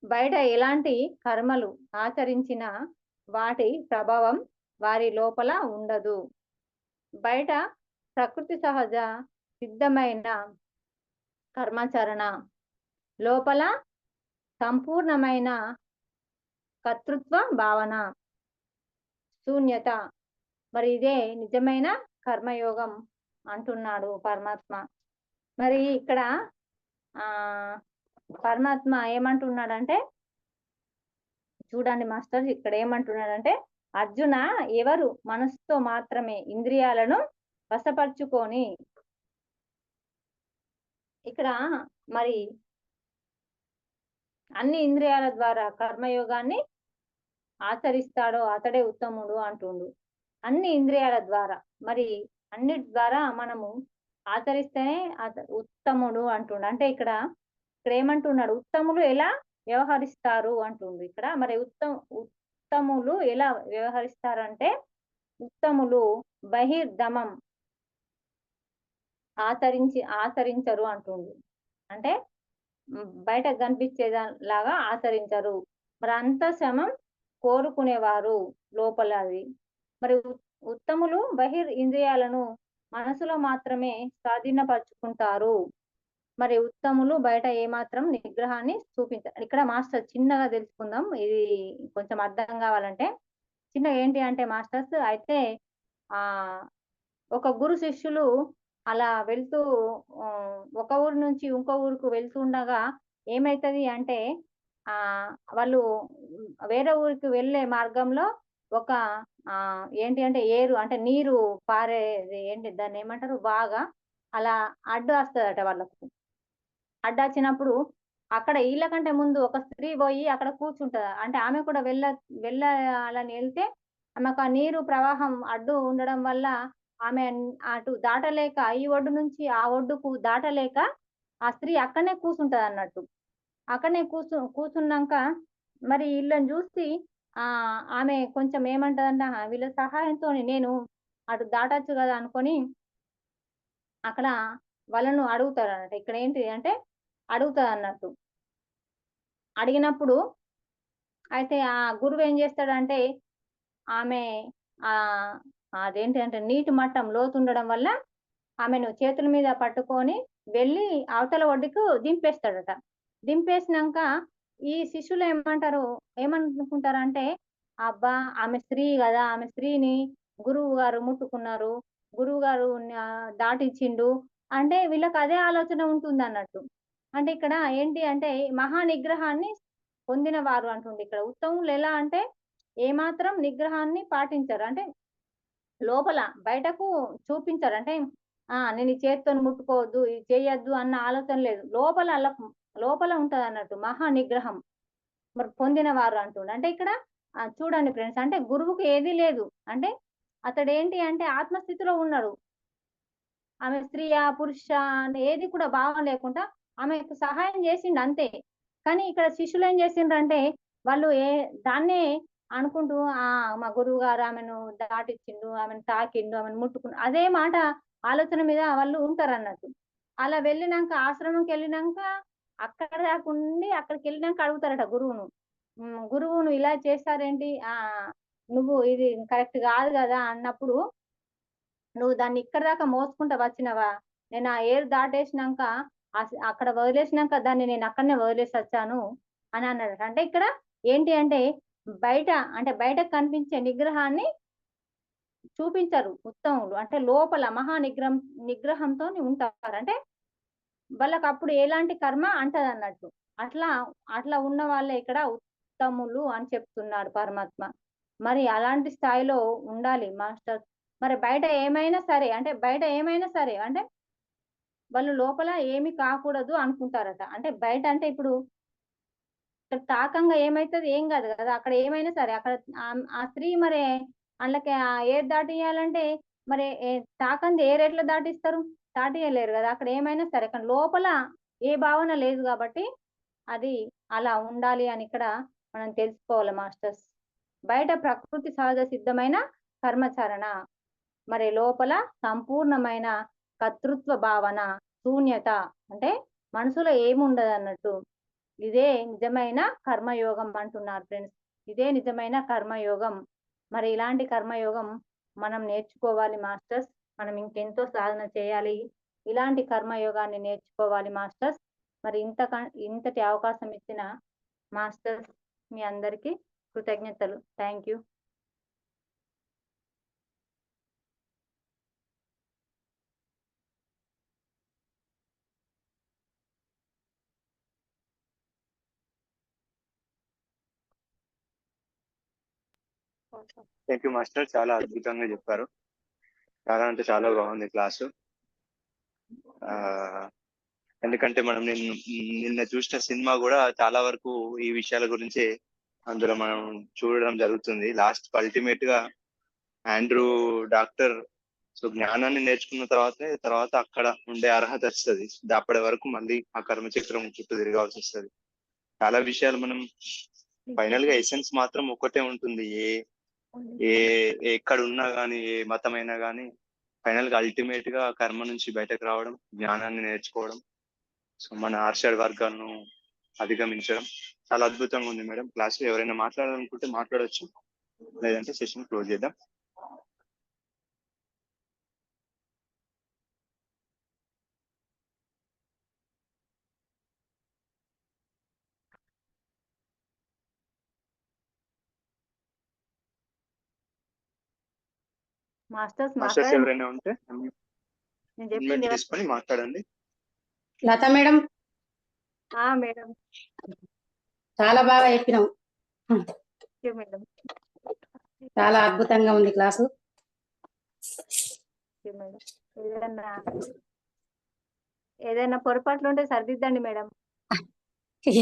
బయట ఎలాంటి కర్మలు ఆచరించిన వాటి ప్రభావం వారి లోపల ఉండదు. బయట ప్రకృతి సహజ సిద్ధమైన కర్మాచరణ, లోపల సంపూర్ణమైన కర్తృత్వ భావన, శూన్యత. మరి ఇదే నిజమైన కర్మయోగం అంటున్నాడు పరమాత్మ. మరి ఇక్కడ ఆ పరమాత్మ ఏమంటున్నాడంటే, చూడండి మాస్టర్, ఇక్కడ ఏమంటున్నాడంటే, అర్జున, ఎవరు మనసుతో మాత్రమే ఇంద్రియాలను వశపరుచుకొని, ఇక్కడ మరి అన్ని ఇంద్రియాల ద్వారా కర్మయోగాన్ని ఆచరిస్తాడో అతడే ఉత్తముడు అంటుండు. అన్ని ఇంద్రియాల ద్వారా, మరి అన్నిటి ద్వారా మనము ఆచరిస్తేనే ఉత్తముడు అంటుండు. అంటే ఇక్కడ ఏమంటున్నాడు, ఉత్తములు ఎలా వ్యవహరిస్తారు అంటుండు ఇక్కడ. మరి ఉత్తములు ఎలా వ్యవహరిస్తారంటే, ఉత్తములు బహిర్దమం ఆచరించరు అంటుండు. అంటే బయటకు కనిపించేలాగా ఆచరించరు. మరి అంతఃశమం కోరుకునేవారు లోపలది. మరి ఉత్తములు బహిర్ ఇంద్రియాలను మనసులో మాత్రమే స్వాధీనపరుచుకుంటారు. మరి ఉత్తములు బయట ఏమాత్రం నిగ్రహాన్ని చూపించారు. ఇక్కడ మాస్టర్ చిన్నగా తెలుసుకుందాం, ఇది కొంచెం అర్థం కావాలంటే. చిన్నగా ఏంటి అంటే మాస్టర్స్, అయితే ఒక గురు శిష్యులు అలా వెళ్తూ ఒక ఊరు నుంచి ఇంకో ఊరుకు వెళ్తూ ఉండగా ఏమైతుంది అంటే, వాళ్ళు వేరే ఊరికి వెళ్ళే మార్గంలో ఒక ఏంటి అంటే ఏరు, అంటే నీరు పారేది, ఏంటి దాన్ని ఏమంటారు, బాగా అలా అడ్డు వస్తుందట వాళ్ళకు. అడ్డు వచ్చినప్పుడు అక్కడ వీళ్ళకంటే ముందు ఒక స్త్రీ పోయి అక్కడ కూర్చుంటది. అంటే ఆమె కూడా వెళ్ళాలని వెళ్తే ఆమెకు ఆ నీరు ప్రవాహం అడ్డు ఉండడం వల్ల ఆమె అటు దాటలేక, ఈ ఒడ్డు నుంచి ఆ ఒడ్డుకు దాటలేక ఆ స్త్రీ అక్కడనే కూర్చుంటది అన్నట్టు. అక్కడనే కూర్చున్నాక మరి వీళ్ళని చూసి ఆమె కొంచెం ఏమంటదంట, వీళ్ళ సహాయంతో నేను అటు దాటచ్చు కదా అనుకొని అక్కడ వాళ్ళను అడుగుతారు అన్నట్టు. ఇక్కడ ఏంటి అంటే అడుగుతుంది అన్నట్టు. అడిగినప్పుడు అయితే ఆ గురువు ఏం చేస్తాడంటే, ఆమె అదేంటి అంటే నీటి మట్టం లోతుండడం వల్ల ఆమెను చేతుల మీద పట్టుకొని వెళ్ళి అవతల ఒడ్డుకు దింపేస్తాడట. దింపేసినాక ఈ శిష్యులు ఏమనుకుంటారంటే, అబ్బా ఆమె స్త్రీ కదా, ఆమె స్త్రీని గురువు గారు ముట్టుకున్నారు, గురువు గారు దాటిచ్చిండు అంటే వీళ్ళకి అదే ఆలోచన ఉంటుంది అన్నట్టు. అంటే ఇక్కడ ఏంటి అంటే మహా నిగ్రహాన్ని పొందిన వారు అంటుంది. ఇక్కడ ఉత్తములు ఎలా అంటే ఏమాత్రం నిగ్రహాన్ని పాటించరు. అంటే లోపల బయటకు చూపించరు. అంటే నేను ఈ చేతితో ముట్టుకోవద్దు, ఇది చేయొద్దు అన్న ఆలోచన లేదు. లోపల ఉంటది అన్నట్టు మహా నిగ్రహం మరి పొందిన వారు అంటుండు. అంటే ఇక్కడ చూడండి ఫ్రెండ్స్, అంటే గురువుకి ఏది లేదు, అంటే అతడు ఏంటి అంటే ఆత్మస్థితిలో ఉన్నాడు. ఆమె స్త్రీయా పురుష ఏది కూడా భావం లేకుండా ఆమెకు సహాయం చేసిండు అంతే. కానీ ఇక్కడ శిష్యులు ఏం చేసిండ్రంటే, వాళ్ళు దాన్నే అనుకుంటూ మా గురువు గారు ఆమెను దాటిచ్చిండు, ఆమెను తాకిండు, ఆమెను ముట్టుకుండు, అదే మాట ఆలోచన మీద వాళ్ళు ఉంటారు అన్నట్టు. అలా వెళ్ళినాక ఆశ్రమంకి వెళ్ళినాక అక్కడ దాకా ఉండి అక్కడికి వెళ్ళినాక అడుగుతారట గురువును ఇలా చేస్తారేంటి, నువ్వు ఇది కరెక్ట్ కాదు కదా అన్నప్పుడు, నువ్వు దాన్ని ఇక్కడ దాకా మోసుకుంటా వచ్చినవా, నేను ఆ ఏరు దాటేసినాక అక్కడ వదిలేసినాక దాన్ని నేను అక్కడనే వదిలేసి వచ్చాను అని అన్నాడు. అంటే ఇక్కడ ఏంటి అంటే బయటకు కనిపించే నిగ్రహాన్ని చూపించరు ఉత్తములు. అంటే లోపల మహా నిగ్రహంతో ఉంటారు. అంటే వాళ్ళకి అప్పుడు ఎలాంటి కర్మ అంటది అన్నట్టు. అట్లా ఉన్న వాళ్ళే ఇక్కడ ఉత్తములు అని చెప్తున్నాడు పరమాత్మ. మరి అలాంటి స్థాయిలో ఉండాలి మాస్టర్. మరి బయట ఏమైనా సరే అంటే వాళ్ళు లోపల ఏమి కాకూడదు అనుకుంటారట. అంటే బయట అంటే ఇప్పుడు తాకంగా ఏమైతుంది, ఏం కాదు కదా, అక్కడ ఏమైనా సరే అక్కడ ఆ స్త్రీ మరి అందులోకి ఏది దాటియాలంటే మరి తాకంది ఏ రేట్లో దాటియలేరు కదా. అక్కడ ఏమైనా సరే కానీ లోపల ఏ భావన లేదు కాబట్టి అది అలా ఉండాలి అని ఇక్కడ మనం తెలుసుకోవాలి మాస్టర్స్. బయట ప్రకృతి సహజ సిద్ధమైన కర్మచరణ, మరి లోపల సంపూర్ణమైన కర్తృత్వ భావన, శూన్యత, అంటే మనసులో ఏముండదు అన్నట్టు. ఇదే నిజమైన కర్మయోగం అంటున్నారు ఫ్రెండ్స్. ఇదే నిజమైన కర్మయోగం. మరి ఇలాంటి కర్మయోగం మనం నేర్చుకోవాలి మాస్టర్స్. మనం ఇంకెంతో సాధన చేయాలి. ఇలాంటి కర్మయోగాన్ని నేర్చుకోవాలి మాస్టర్స్. మరి ఇంతటి అవకాశం ఇచ్చిన మాస్టర్స్ మీ అందరికీ కృతజ్ఞతలు. Thank you. Thank you master, చాలా అద్భుతంగా చెప్పారు. చాలా అంటే చాలా బాగుంది క్లాసు. ఎందుకంటే మనం నిన్న చూసిన సినిమా కూడా చాలా వరకు ఈ విషయాల గురించి అందులో మనం చూడడం జరుగుతుంది. లాస్ట్ అల్టిమేట్ గా ఆండ్రూ డాక్టర్ సో జ్ఞానాన్ని నేర్చుకున్న తర్వాత అక్కడ ఉండే అర్హత వస్తుంది. అప్పటి వరకు మళ్ళీ ఆ కర్మచక్రం చుట్టూ తిరగాల్సి వస్తుంది. చాలా విషయాలు మనం ఫైనల్ గా ఎసెన్స్ మాత్రం ఒక్కటే ఉంటుంది. ఏ ఎక్కడ ఉన్నా గానీ, ఏ మతమైనా గానీ ఫైనల్ గా అల్టిమేట్ గా కర్మ నుంచి బయటకు రావడం, జ్ఞానాన్ని నేర్చుకోవడం, సో మన ఆర్షడ్ వర్గాలను అధిగమించడం. చాలా అద్భుతంగా ఉంది మేడం క్లాస్. ఎవరైనా మాట్లాడాలనుకుంటే మాట్లాడొచ్చు, లేదంటే సెషన్ క్లోజ్ చేద్దాం. మాస్టర్స్ మాస్టర్స్ ఎవరైనా ఉంటే నేను చెప్పింది తీసుకొని మాట్లాడండి. లత మేడం మేడం. చాలా బాగా చెప్పినావు. మేడం చాలా అద్భుతంగా ఉంది క్లాసు. మేడం ఏదైనా పొరపాట్లు ఉంటే సరిదిద్దండి మేడం.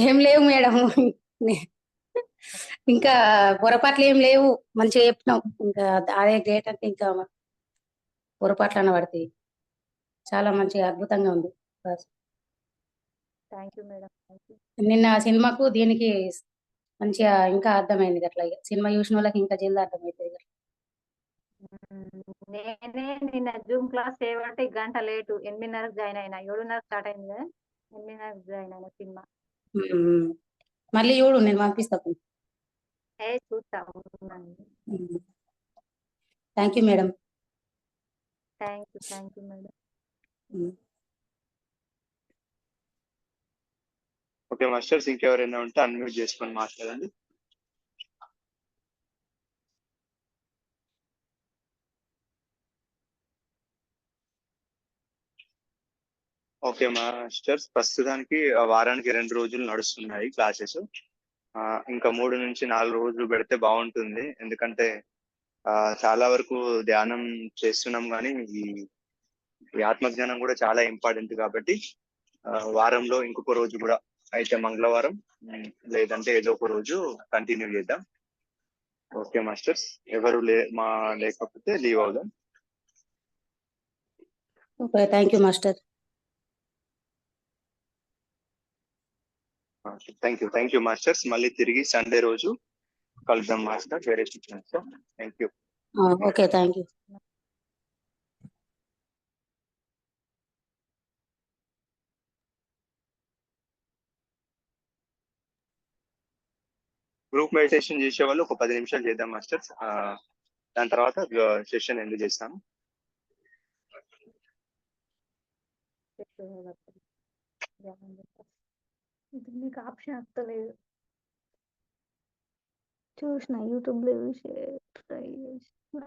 ఏం లేవు మేడం, ఇంకా పొరపాట్లు ఏం లేవు. మంచిగా చెప్పినావు. ఇంకా అదే గ్రేట్ అంటే ఇంకా పొరపాట్లు అన్న పడతాయి. చాలా మంచిగా అద్భుతంగా ఉంది క్లాస్. Thank you madam. నిన్న సినిమాకు దీనికి మంచిగా ఇంకా అర్థమైంది. అట్లా సినిమా చూసిన వాళ్ళకి ఇంకా జల్ది అర్థమవుతుంది. నేనే నిన్న జూమ్ క్లాస్ చేయబట్టి గంట లేటు, 8:30 జాయిన్ అయినా. 7:30 స్టార్ట్ అయింది కదా, 8:30 జాయిన్ అయినా సినిమా. మళ్ళీ చూడు, నేను పంపిస్తా. చూస్తాము. Thank you madam. Thank you madam. Okay masters, ఇంకెవరైనా ఉంటే అన్మ్యూట్ చేసుకొని మాట్లాడండి. ఓకే మాస్టర్స్, ప్రస్తుతానికి వారానికి 2 రోజులు నడుస్తున్నాయి క్లాసెస్. ఇంకా 3 నుంచి 4 రోజులు పెడితే బాగుంటుంది. ఎందుకంటే చాలా వరకు ధ్యానం చేస్తున్నాం, కానీ ఈ ఆత్మజ్ఞానం కూడా చాలా ఇంపార్టెంట్ కాబట్టి వారంలో ఇంకొక రోజు కూడా అయితే మంగళవారం, లేదంటే ఏదో ఒక రోజు కంటిన్యూ చేద్దాం. ఓకే మాస్టర్స్, ఎవరు లేకపోతే లీవ్ అవుదాం. Okay, thank you master. Thank you masters. మళ్ళీ తిరిగి సండే రోజు కలుద్దాం మాస్టర్, వేరే సెక్షన్స్ లో. Thank you. Okay, thank you. Group meditation చేసే వాళ్ళు ఒక 10 నిమిషాలు చేద్దాం మాస్టర్స్. దాని తర్వాత సెషన్ ఎండ్ చేస్తాము. మీకు ఆప్షన్ వస్తలేదు. చూసిన యూట్యూబ్ లో చూసి ట్రై చేసిన.